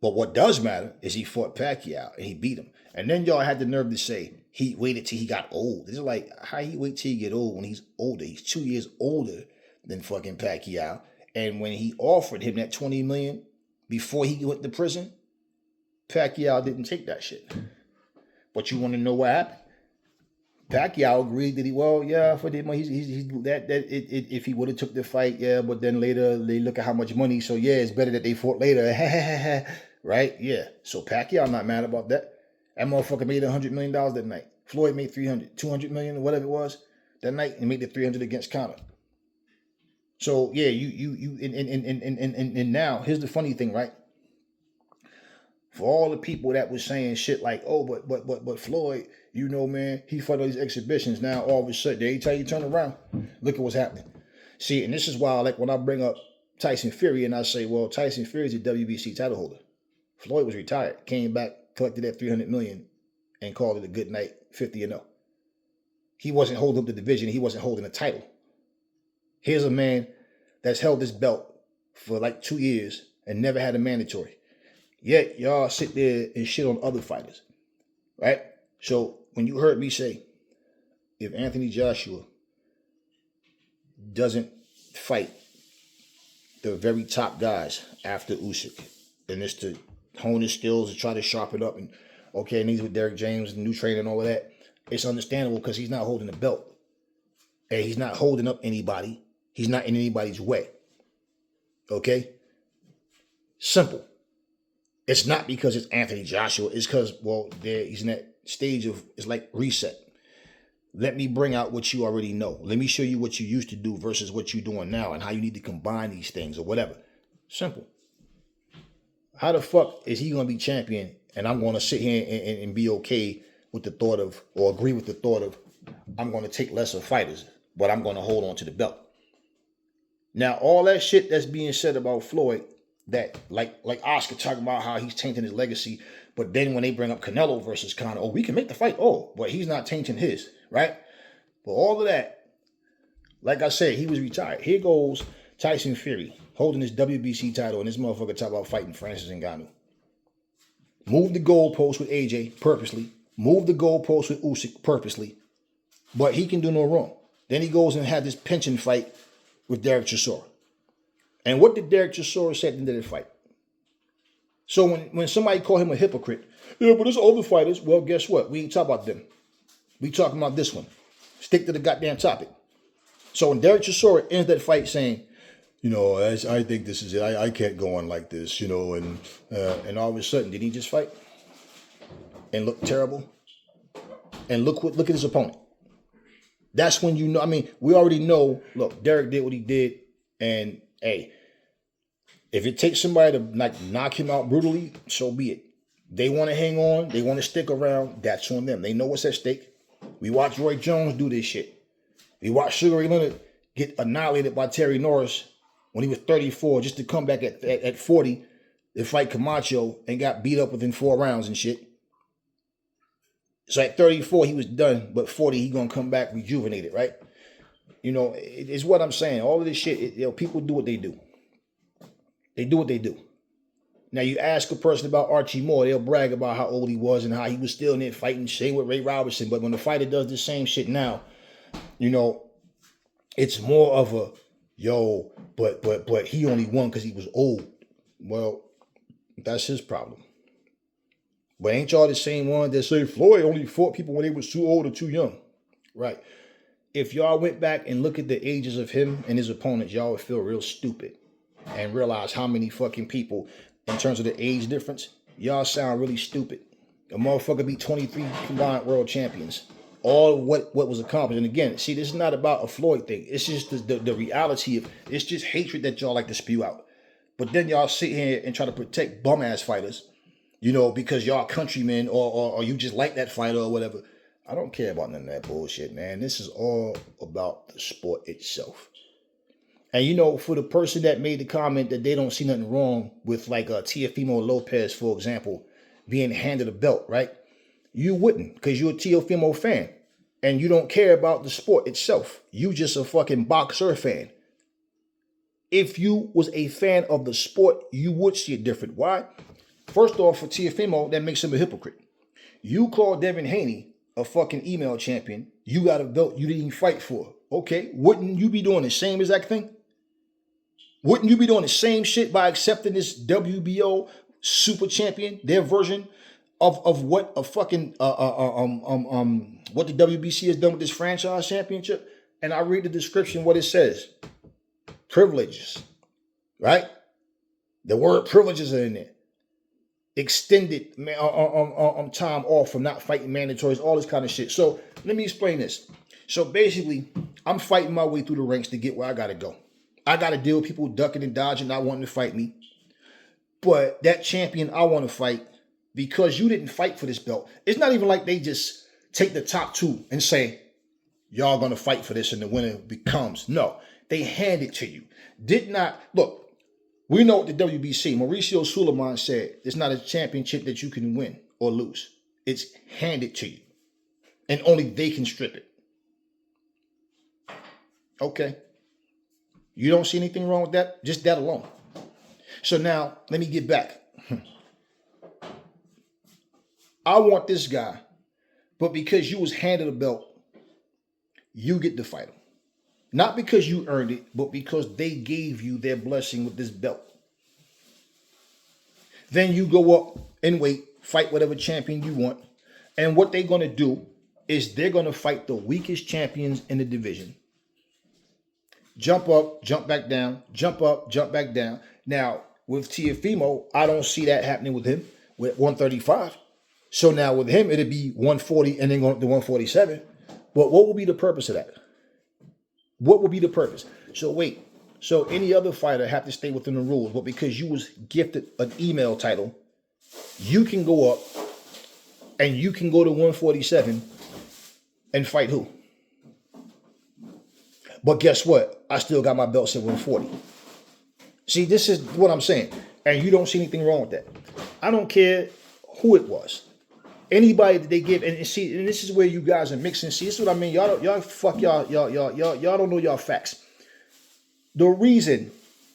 But what does matter is he fought Pacquiao and he beat him. And then y'all had the nerve to say he waited till he got old. It's like, how he wait till he get old when he's older? He's 2 years older than fucking Pacquiao. And when he offered him that $20 million before he went to prison, Pacquiao didn't take that shit. But you want to know what happened? Pacquiao agreed that for the money, if he would have took the fight, but then later they look at how much money, so it's better that they fought later. right? Yeah. So Pacquiao not mad about that. That motherfucker made $100 million that night. Floyd made 300, 200 million, or whatever it was that night, and made the 300 against Conor. So yeah, and now here's the funny thing, right? For all the people that was saying shit like, oh, but Floyd, you know, man, he fought all these exhibitions. Now all of a sudden, every time you turn around, look at what's happening. See, and this is why, like, when I bring up Tyson Fury and I say, well, Tyson Fury is a WBC title holder. Floyd was retired, came back, collected that 300 million, and called it a good night, 50-0. He wasn't holding up the division. He wasn't holding a title. Here's a man that's held this belt for like 2 years and never had a mandatory. Yet y'all sit there and shit on other fighters, right? So when you heard me say, if Anthony Joshua doesn't fight the very top guys after Usyk, and it's to hone his skills and try to sharpen up, and okay, and he's with Derek James and new training and all of that, it's understandable because he's not holding the belt. And he's not holding up anybody. He's not in anybody's way. Okay? Simple. It's not because it's Anthony Joshua. It's because, well, he's in that stage of, it's like reset. Let me bring out what you already know. Let me show you what you used to do versus what you're doing now and how you need to combine these things or whatever. Simple. How the fuck is he going to be champion and I'm going to sit here and be okay with the thought of, or agree with the thought of, I'm going to take lesser fighters, but I'm going to hold on to the belt. Now, all that shit that's being said about Floyd, that like Oscar talking about how he's tainting his legacy, but then when they bring up Canelo versus Conor, oh, we can make the fight. Oh, but he's not tainting his, right? But all of that, like I said, he was retired. Here goes Tyson Fury holding his WBC title, and this motherfucker talk about fighting Francis Ngannou. Move the goalpost with AJ purposely. Move the goalpost with Usyk purposely. But he can do no wrong. Then he goes and had this pension fight with Derek Chisora. And what did Derek Chisora say at the end of the fight? So when somebody called him a hypocrite, yeah, but there's other fighters. Well, guess what? We ain't talking about them. We talking about this one. Stick to the goddamn topic. So when Derek Chisora ends that fight saying, you know, I think this is it. I can't go on like this, you know, and all of a sudden, did he just fight and look terrible? And look at his opponent. That's when you know. I mean, we already know. Look, Derek did what he did, and hey, if it takes somebody to like knock him out brutally, so be it. They want to hang on. They want to stick around. That's on them. They know what's at stake. We watched Roy Jones do this shit. We watched Sugar Ray Leonard get annihilated by Terry Norris when he was 34, just to come back at 40 to fight Camacho and got beat up within 4 rounds and shit. So at 34, he was done, but 40, he gonna come back rejuvenated, right? You know, it's what I'm saying. All of this shit, you know, people do what they do. They do what they do. Now, you ask a person about Archie Moore, they'll brag about how old he was and how he was still in there fighting, same with Ray Robinson. But when the fighter does the same shit now, you know, it's more of a, yo, but he only won because he was old. Well, that's his problem. But ain't y'all the same one that say Floyd only fought people when they was too old or too young? Right. If y'all went back and look at the ages of him and his opponents, y'all would feel real stupid and realize how many fucking people, in terms of the age difference, y'all sound really stupid. A motherfucker beat 23 combined world champions. All what was accomplished. And again, see, this is not about a Floyd thing. It's just the reality of, it's just hatred that y'all like to spew out. But then y'all sit here and try to protect bum-ass fighters, you know, because y'all countrymen or you just like that fighter or whatever. I don't care about none of that bullshit, man. This is all about the sport itself. And, you know, for the person that made the comment that they don't see nothing wrong with, like, Teofimo Lopez, for example, being handed a belt, right? You wouldn't, because you're a Teofimo fan. And you don't care about the sport itself. You just a fucking boxer fan. If you was a fan of the sport, you would see it different. Why? First off, for Teofimo, that makes him a hypocrite. You call Devin Haney a fucking email champion. You got a belt you didn't fight for. Okay, wouldn't you be doing the same exact thing? Wouldn't you be doing the same shit by accepting this WBO super champion, their version of what a fucking what the WBC has done with this franchise championship? And I read the description, what it says. Privileges, right? The word privileges are in there. extended time off from not fighting mandatories, all this kind of shit. So let me explain this. So basically, I'm fighting my way through the ranks to get where I gotta go. I gotta deal with people ducking and dodging, not wanting to fight me. But that champion I want to fight, because you didn't fight for this belt, it's not even like they just take the top two and say, y'all gonna fight for this and the winner becomes. No, they hand it to you. Did not, look, we know what the WBC, Mauricio Suleiman said, it's not a championship that you can win or lose. It's handed to you. And only they can strip it. Okay. You don't see anything wrong with that? Just that alone. So now, let me get back. I want this guy, but because you was handed a belt, you get to fight him. Not because you earned it, but because they gave you their blessing with this belt. Then you go up and wait, fight whatever champion you want. And what they're going to do is they're going to fight the weakest champions in the division. Jump up, jump back down, jump up, jump back down. Now, with Teofimo, I don't see that happening with him with 135. So now with him, it'd be 140 and then going up to 147. But what will be the purpose of that? What will be the purpose? So wait, so any other fighter have to stay within the rules, but because you was gifted an email title, you can go up and you can go to 147 and fight who? But guess what? I still got my belts at 140. See, this is what I'm saying. And you don't see anything wrong with that. I don't care who it was. Anybody that they give, and see, and this is where you guys are mixing. See, this is what I mean. Y'all don't know y'all facts. The reason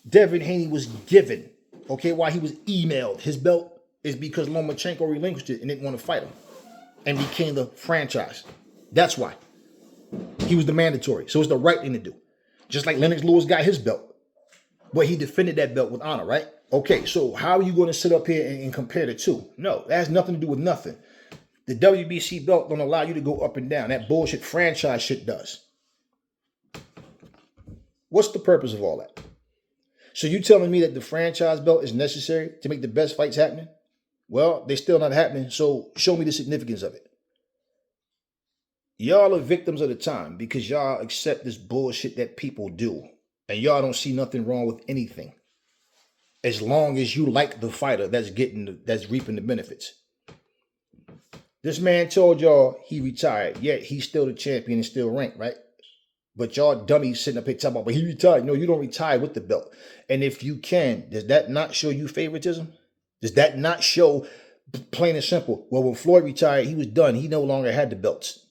Devin Haney was given, okay, why he was emailed his belt is because Lomachenko relinquished it and didn't want to fight him and became the franchise. That's why. He was the mandatory. So it's the right thing to do. Just like Lennox Lewis got his belt. But he defended that belt with honor, right? Okay, so how are you going to sit up here and compare the two? No, that has nothing to do with nothing. The WBC belt don't allow you to go up and down. That bullshit franchise shit does. What's the purpose of all that? So you telling me that the franchise belt is necessary to make the best fights happening? Well, they're still not happening, so show me the significance of it. Y'all are victims of the time because y'all accept this bullshit that people do. And y'all don't see nothing wrong with anything. As long as you like the fighter that's reaping the benefits. This man told y'all he retired, yet he's still the champion and still ranked, right? But y'all dummies sitting up here talking about, but he retired. No, you don't retire with the belt. And if you can, does that not show you favoritism? Does that not show, plain and simple, well, when Floyd retired, he was done. He no longer had the belts.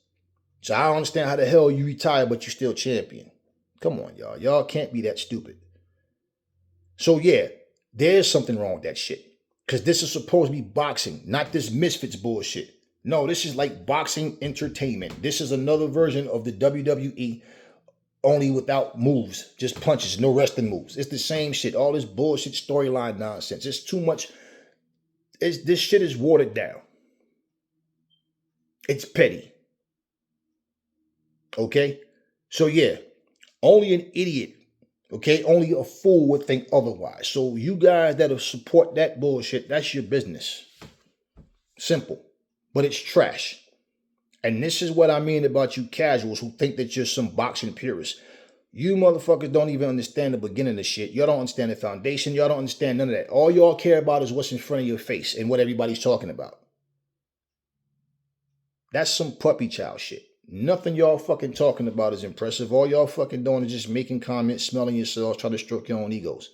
So I don't understand how the hell you retire, but you're still champion. Come on, y'all. Y'all can't be that stupid. So yeah, there's something wrong with that shit. Because this is supposed to be boxing, not this Misfits bullshit. No, this is like boxing entertainment. This is another version of the WWE, only without moves, just punches, no wrestling moves. It's the same shit. All this bullshit storyline nonsense. It's too much. This shit is watered down. It's petty. Okay? So yeah, only an idiot, okay? Only a fool would think otherwise. So you guys that'll support that bullshit, that's your business. Simple. But it's trash. And this is what I mean about you casuals who think that you're some boxing purists. You motherfuckers don't even understand the beginning of shit. Y'all don't understand the foundation. Y'all don't understand none of that. All y'all care about is what's in front of your face and what everybody's talking about. That's some puppy child shit. Nothing y'all fucking talking about is impressive. All y'all fucking doing is just making comments, smelling yourselves, trying to stroke your own egos.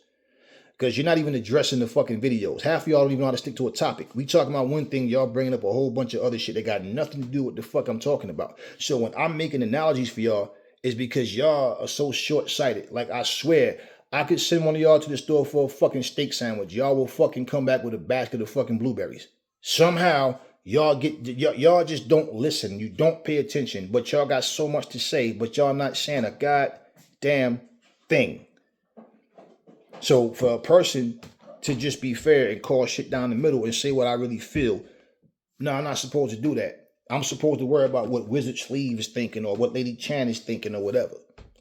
Because you're not even addressing the fucking videos. Half of y'all don't even know how to stick to a topic. We talking about one thing, y'all bringing up a whole bunch of other shit that got nothing to do with the fuck I'm talking about. So when I'm making analogies for y'all, it's because y'all are so short-sighted. Like, I swear, I could send one of y'all to the store for a fucking steak sandwich. Y'all will fucking come back with a basket of fucking blueberries. Somehow, y'all just don't listen. You don't pay attention. But y'all got so much to say, but y'all not saying a goddamn thing. So for a person to just be fair and call shit down the middle and say what I really feel, no, I'm not supposed to do that. I'm supposed to worry about what Wizard Sleeve is thinking or what Lady Chan is thinking or whatever.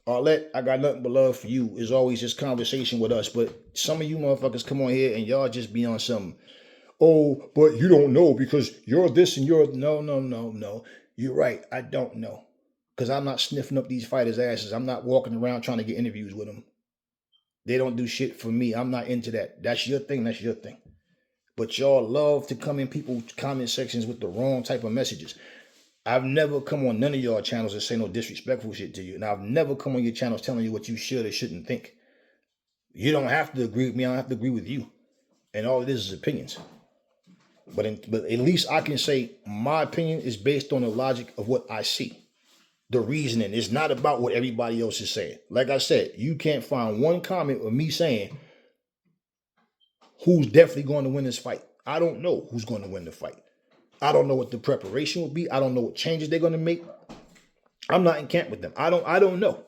Arlette, I got nothing but love for you. It's always just conversation with us. But some of you motherfuckers come on here and y'all just be on some, oh, but you don't know because you're this and you're no. You're right. I don't know because I'm not sniffing up these fighters' asses. I'm not walking around trying to get interviews with them. They don't do shit for me. I'm not into that. That's your thing. That's your thing. But y'all love to come in people's comment sections with the wrong type of messages. I've never come on none of y'all channels and say no disrespectful shit to you. And I've never come on your channels telling you what you should or shouldn't think. You don't have to agree with me. I don't have to agree with you. And all it is opinions. But at least I can say my opinion is based on the logic of what I see. The reasoning is not about what everybody else is saying. Like I said, you can't find one comment of me saying who's definitely going to win this fight. I don't know who's going to win the fight. I don't know what the preparation will be. I don't know what changes they're going to make. I'm not in camp with them. I don't know.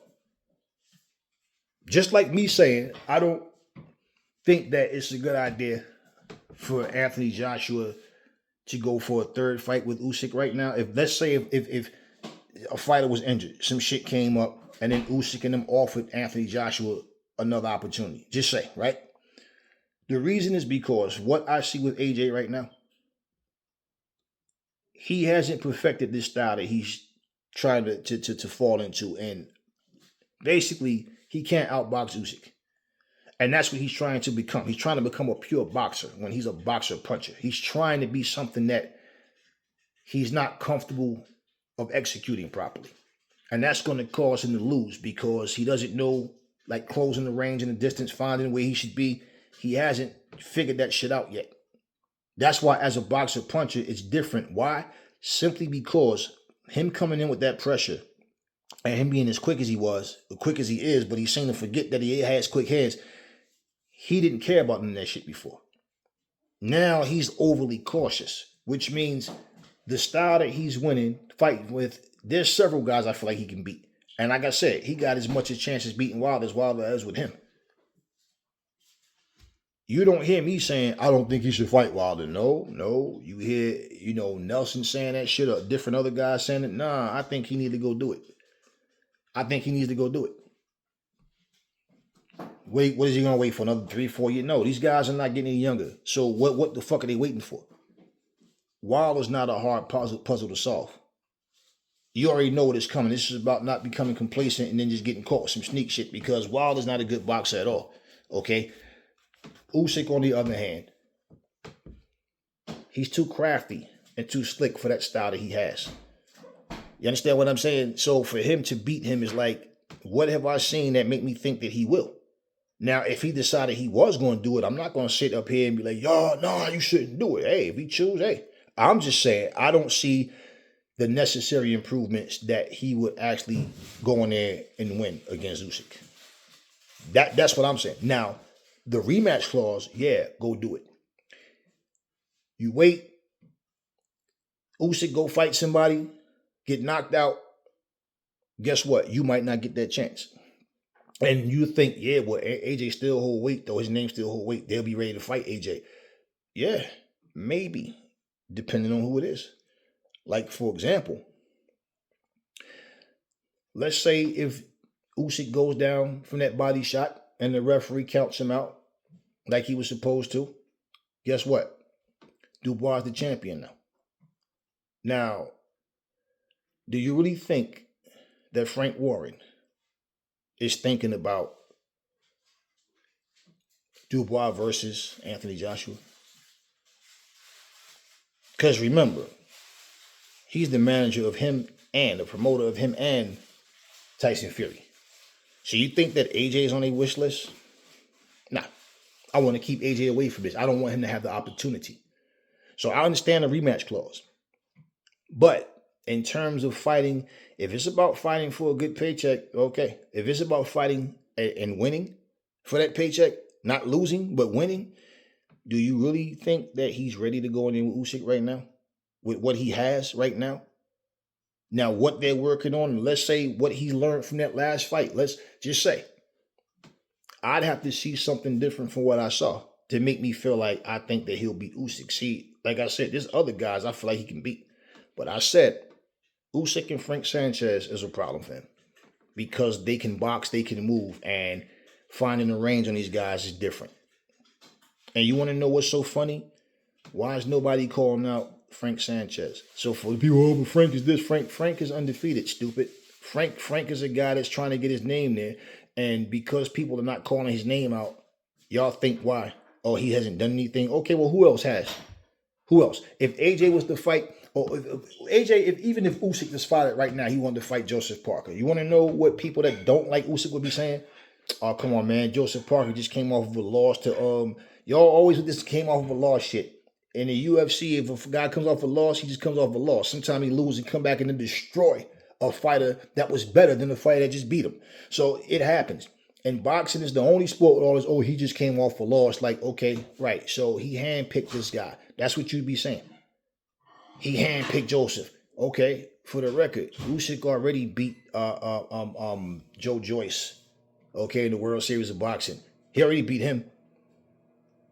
Just like me saying, I don't think that it's a good idea for Anthony Joshua to go for a third fight with Usyk right now. If let's say if a fighter was injured, some shit came up, and then Usyk and them offered Anthony Joshua another opportunity. Just say, right? The reason is because what I see with AJ right now, he hasn't perfected this style that he's trying to fall into. And basically, he can't outbox Usyk. And that's what he's trying to become. He's trying to become a pure boxer when he's a boxer puncher. He's trying to be something that he's not comfortable of executing properly. And that's going to cause him to lose because he doesn't know, like closing the range and the distance, finding where he should be. He hasn't figured that shit out yet. That's why as a boxer puncher, it's different. Why? Simply because him coming in with that pressure and him being as quick as he was, as quick as he is, but he seemed to forget that he has quick hands. He didn't care about none of that shit before. Now he's overly cautious, which means the style that he's fighting with, there's several guys I feel like he can beat. And like I said, he got as much a chance as beating Wilder as with him. You don't hear me saying, I don't think he should fight Wilder. No. You hear, Nelson saying that shit or different other guys saying it. Nah, I think he need to go do it. I think he needs to go do it. Wait, what is he going to wait for? Another 3-4 years? No, these guys are not getting any younger. So what the fuck are they waiting for? Wilder's not a hard puzzle to solve. You already know what is coming. This is about not becoming complacent and then just getting caught with some sneak shit because Wilder's not a good boxer at all. Okay? Usyk, on the other hand, he's too crafty and too slick for that style that he has. You understand what I'm saying? So for him to beat him is like, what have I seen that make me think that he will? Now, if he decided he was going to do it, I'm not going to sit up here and be like, yo, no, you shouldn't do it. Hey, if he choose, hey. I'm just saying, I don't see the necessary improvements that he would actually go in there and win against Usyk. That's what I'm saying. Now, the rematch clause, yeah, go do it. You wait, Usyk go fight somebody, get knocked out, guess what? You might not get that chance. And you think, yeah, well, AJ still hold weight, though. His name still hold weight. They'll be ready to fight AJ. Yeah, maybe, depending on who it is. Like, for example, let's say if Usyk goes down from that body shot and the referee counts him out like he was supposed to, guess what? Dubois is the champion now. Now, do you really think that Frank Warren is thinking about Dubois versus Anthony Joshua? Because remember, he's the manager of him and the promoter of him and Tyson Fury. So you think that AJ is on a wish list? Nah. I want to keep AJ away from this. I don't want him to have the opportunity. So I understand the rematch clause. But in terms of fighting, if it's about fighting for a good paycheck, okay. If it's about fighting and winning for that paycheck, not losing, but winning, do you really think that he's ready to go in there with Usyk right now? With what he has right now? Now, what they're working on, let's say what he learned from that last fight. Let's just say, I'd have to see something different from what I saw to make me feel like I think that he'll beat Usyk. See, like I said, there's other guys I feel like he can beat. But I said, Usyk and Frank Sanchez is a problem for him because they can box, they can move, and finding the range on these guys is different. And you want to know what's so funny? Why is nobody calling out Frank Sanchez? So for the people, oh, but Frank is this. Frank is undefeated, stupid. Frank is a guy that's trying to get his name there. And because people are not calling his name out, y'all think why? Oh, he hasn't done anything. Okay, well, who else has? Who else? If AJ was to fight, or if AJ, even if Usyk just fought it right now, he wanted to fight Joseph Parker. You want to know what people that don't like Usyk would be saying? Oh, come on, man. Joseph Parker just came off of a loss to y'all always with this came off of a loss shit. In the UFC, if a guy comes off a loss, he just comes off a loss. Sometimes he loses and come back and then destroy a fighter that was better than the fighter that just beat him. So it happens. And boxing is the only sport with all this, oh, he just came off a loss. Like, okay, right. So he handpicked this guy. That's what you'd be saying. He handpicked Joseph. Okay, for the record, Usyk already beat Joe Joyce, okay, in the World Series of Boxing. He already beat him.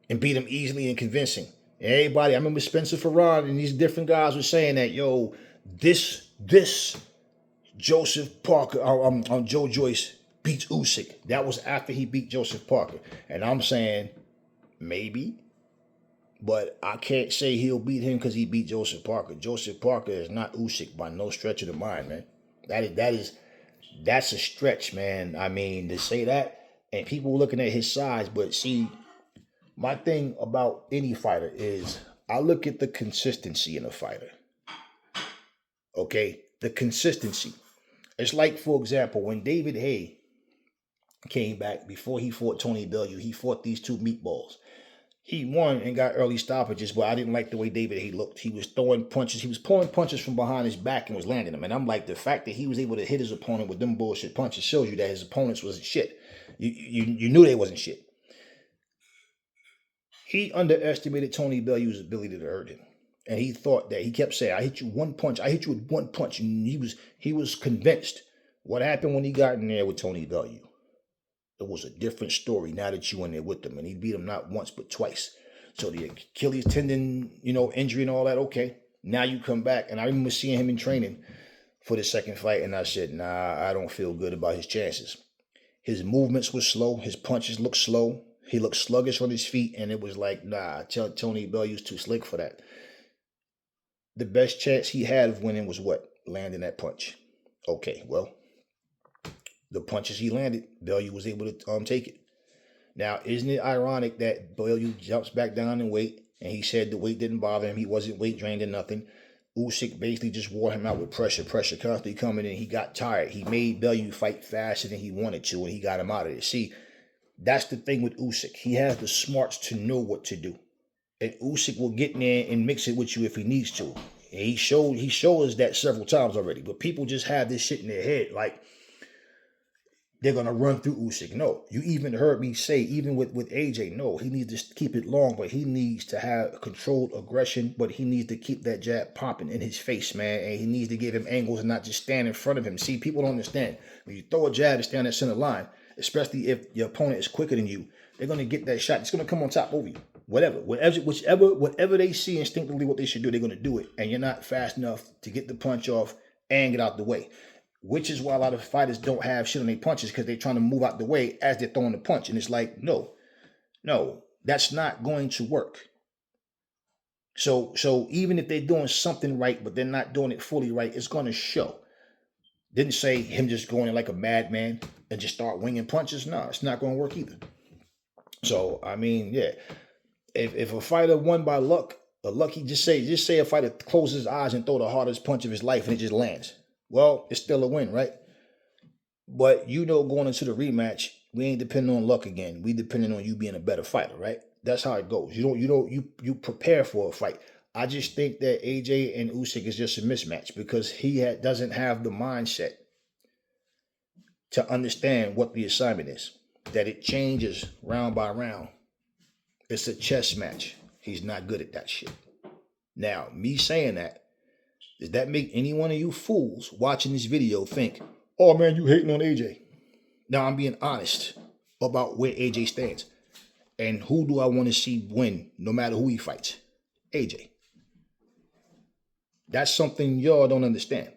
And beat him easily and convincing. Everybody, I remember Spencer Ferran and these different guys were saying that, yo, this Joseph Parker, Joe Joyce beats Usyk. That was after he beat Joseph Parker. And I'm saying, maybe, but I can't say he'll beat him because he beat Joseph Parker. Joseph Parker is not Usyk by no stretch of the mind, man. That's a stretch, man. I mean, to say that, and people looking at his size, but see, my thing about any fighter is I look at the consistency in a fighter. Okay? The consistency. It's like, for example, when David Haye came back before he fought Tony Bellew, he fought these two meatballs. He won and got early stoppages, but I didn't like the way David Haye looked. He was throwing punches. He was pulling punches from behind his back and was landing them. And I'm like, the fact that he was able to hit his opponent with them bullshit punches shows you that his opponents wasn't shit. You knew they wasn't shit. He underestimated Tony Bellew's ability to hurt him. And he thought that, he kept saying, I hit you one punch. I hit you with one punch. And he was convinced. What happened when he got in there with Tony Bellew? It was a different story now that you in there with him. And he beat him not once, but twice. So the Achilles tendon, injury and all that, okay. Now you come back. And I remember seeing him in training for the second fight. And I said, nah, I don't feel good about his chances. His movements were slow. His punches looked slow. He looked sluggish on his feet, and it was like, nah, Tony Bellew's too slick for that. The best chance he had of winning was what? Landing that punch. Okay, well, the punches he landed, Bellew was able to take it. Now, isn't it ironic that Bellew jumps back down in weight, and he said the weight didn't bother him, he wasn't weight drained or nothing. Usyk basically just wore him out with pressure constantly coming in. He got tired. He made Bellew fight faster than he wanted to, and he got him out of there. See, that's the thing with Usyk. He has the smarts to know what to do. And Usyk will get in there and mix it with you if he needs to. And he showed us that several times already. But people just have this shit in their head like they're going to run through Usyk. No. You even heard me say, even with AJ, no. He needs to keep it long, but he needs to have controlled aggression. But he needs to keep that jab popping in his face, man. And he needs to give him angles and not just stand in front of him. See, people don't understand. When you throw a jab and stand at center line, especially if your opponent is quicker than you, they're going to get that shot. It's going to come on top over you. Whatever they see instinctively what they should do, they're going to do it. And you're not fast enough to get the punch off and get out the way. Which is why a lot of fighters don't have shit on their punches because they're trying to move out the way as they're throwing the punch. And it's like, no, that's not going to work. So even if they're doing something right, but they're not doing it fully right, it's going to show. Didn't say him just going in like a madman and just start winging punches. No, it's not going to work either. So, I mean, yeah. If a fighter won by luck, just say a fighter closes his eyes and throw the hardest punch of his life and it just lands. Well, it's still a win, right? But going into the rematch, we ain't depending on luck again. We depending on you being a better fighter, right? That's how it goes. You prepare for a fight. I just think that AJ and Usyk is just a mismatch because he doesn't have the mindset to understand what the assignment is. That it changes round by round. It's a chess match. He's not good at that shit. Now, me saying that, does that make any one of you fools watching this video think, oh man, you hating on AJ? Now, I'm being honest about where AJ stands. And who do I want to see win no matter who he fights? AJ. That's something y'all don't understand.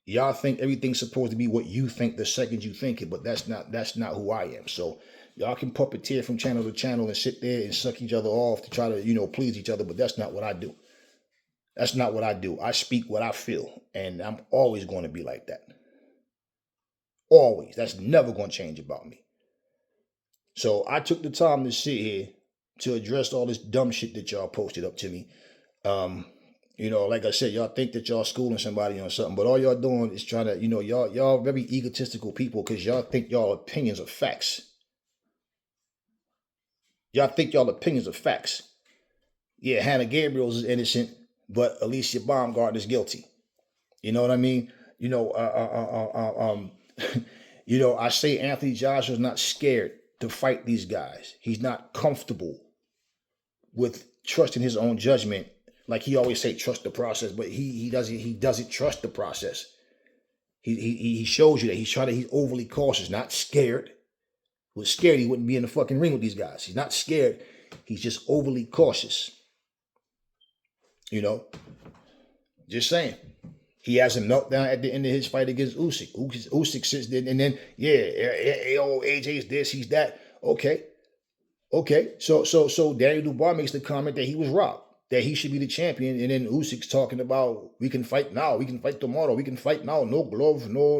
Y'all think everything's supposed to be what you think the second you think it, but that's not who I am. So Y'all can puppeteer from channel to channel and sit there and suck each other off to try to, please each other, but that's not what I do. That's not what I do. I speak what I feel, and I'm always going to be like that. Always. That's never going to change about me. So I took the time to sit here to address all this dumb shit that y'all posted up to me. Like I said, y'all think that y'all schooling somebody on something, but all y'all doing is trying to, y'all very egotistical people because y'all think y'all opinions are facts. Y'all think y'all opinions are facts. Yeah, Hannah Gabriel's is innocent, but Alicia Baumgartner is guilty. You know what I mean? I say Anthony Joshua's not scared to fight these guys. He's not comfortable with trusting his own judgment. Like he always say, trust the process, but he doesn't trust the process. He shows you that he's overly cautious, not scared. If he was scared, he wouldn't be in the fucking ring with these guys. He's not scared. He's just overly cautious. Just saying. He has a meltdown at the end of his fight against Usyk. Usyk sits there and then, AJ's this, he's that. Okay. So Daniel Dubois makes the comment that he was robbed, that he should be the champion, and then Usyk's talking about we can fight now, we can fight tomorrow, we can fight now, no gloves, no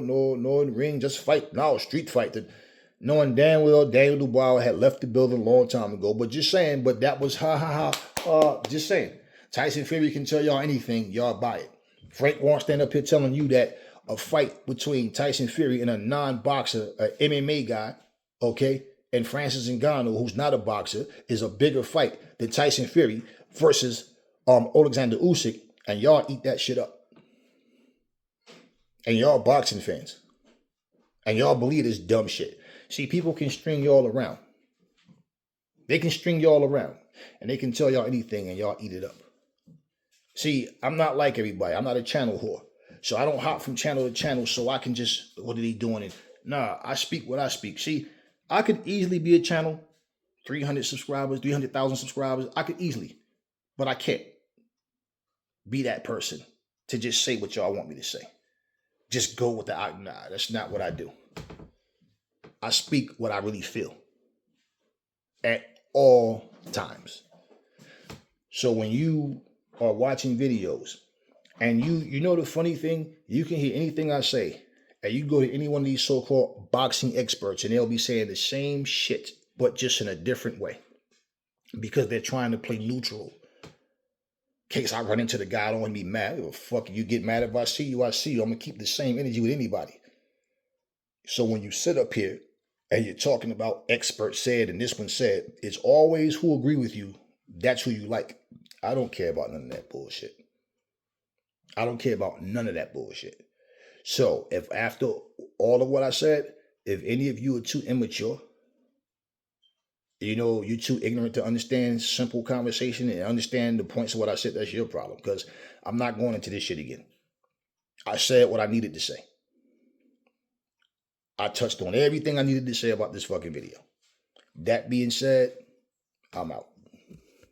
ring, just fight now, street fight. Knowing damn well Daniel Dubois had left the building a long time ago, but just saying, but that was just saying. Tyson Fury can tell y'all anything, y'all buy it. Frank won't stand up here telling you that a fight between Tyson Fury and a non-boxer, an MMA guy, okay, and Francis Ngannou, who's not a boxer, is a bigger fight than Tyson Fury versus Alexander Usyk, and y'all eat that shit up. And y'all boxing fans. And y'all believe this dumb shit. See, people can string y'all around. They can string y'all around. And they can tell y'all anything and y'all eat it up. See, I'm not like everybody. I'm not a channel whore. So I don't hop from channel to channel so I can just, what are they doing? Nah, I speak what I speak. See, I could easily be a channel, 300 subscribers, 300,000 subscribers. I could easily, but I can't be that person to just say what y'all want me to say. Just go with nah, that's not what I do. I speak what I really feel at all times. So when you are watching videos and you know the funny thing, you can hear anything I say and you go to any one of these so-called boxing experts and they'll be saying the same shit, but just in a different way because they're trying to play neutral. In case I run into the guy, I don't want to be mad. Well, fuck, you get mad if I see you, I see you. I'm going to keep the same energy with anybody. So when you sit up here and you're talking about experts said and this one said, it's always who agree with you. That's who you like. I don't care about none of that bullshit. I don't care about none of that bullshit. So if after all of what I said, if any of you are too immature, you're too ignorant to understand simple conversation and understand the points of what I said, that's your problem. Because I'm not going into this shit again. I said what I needed to say. I touched on everything I needed to say about this fucking video. That being said, I'm out.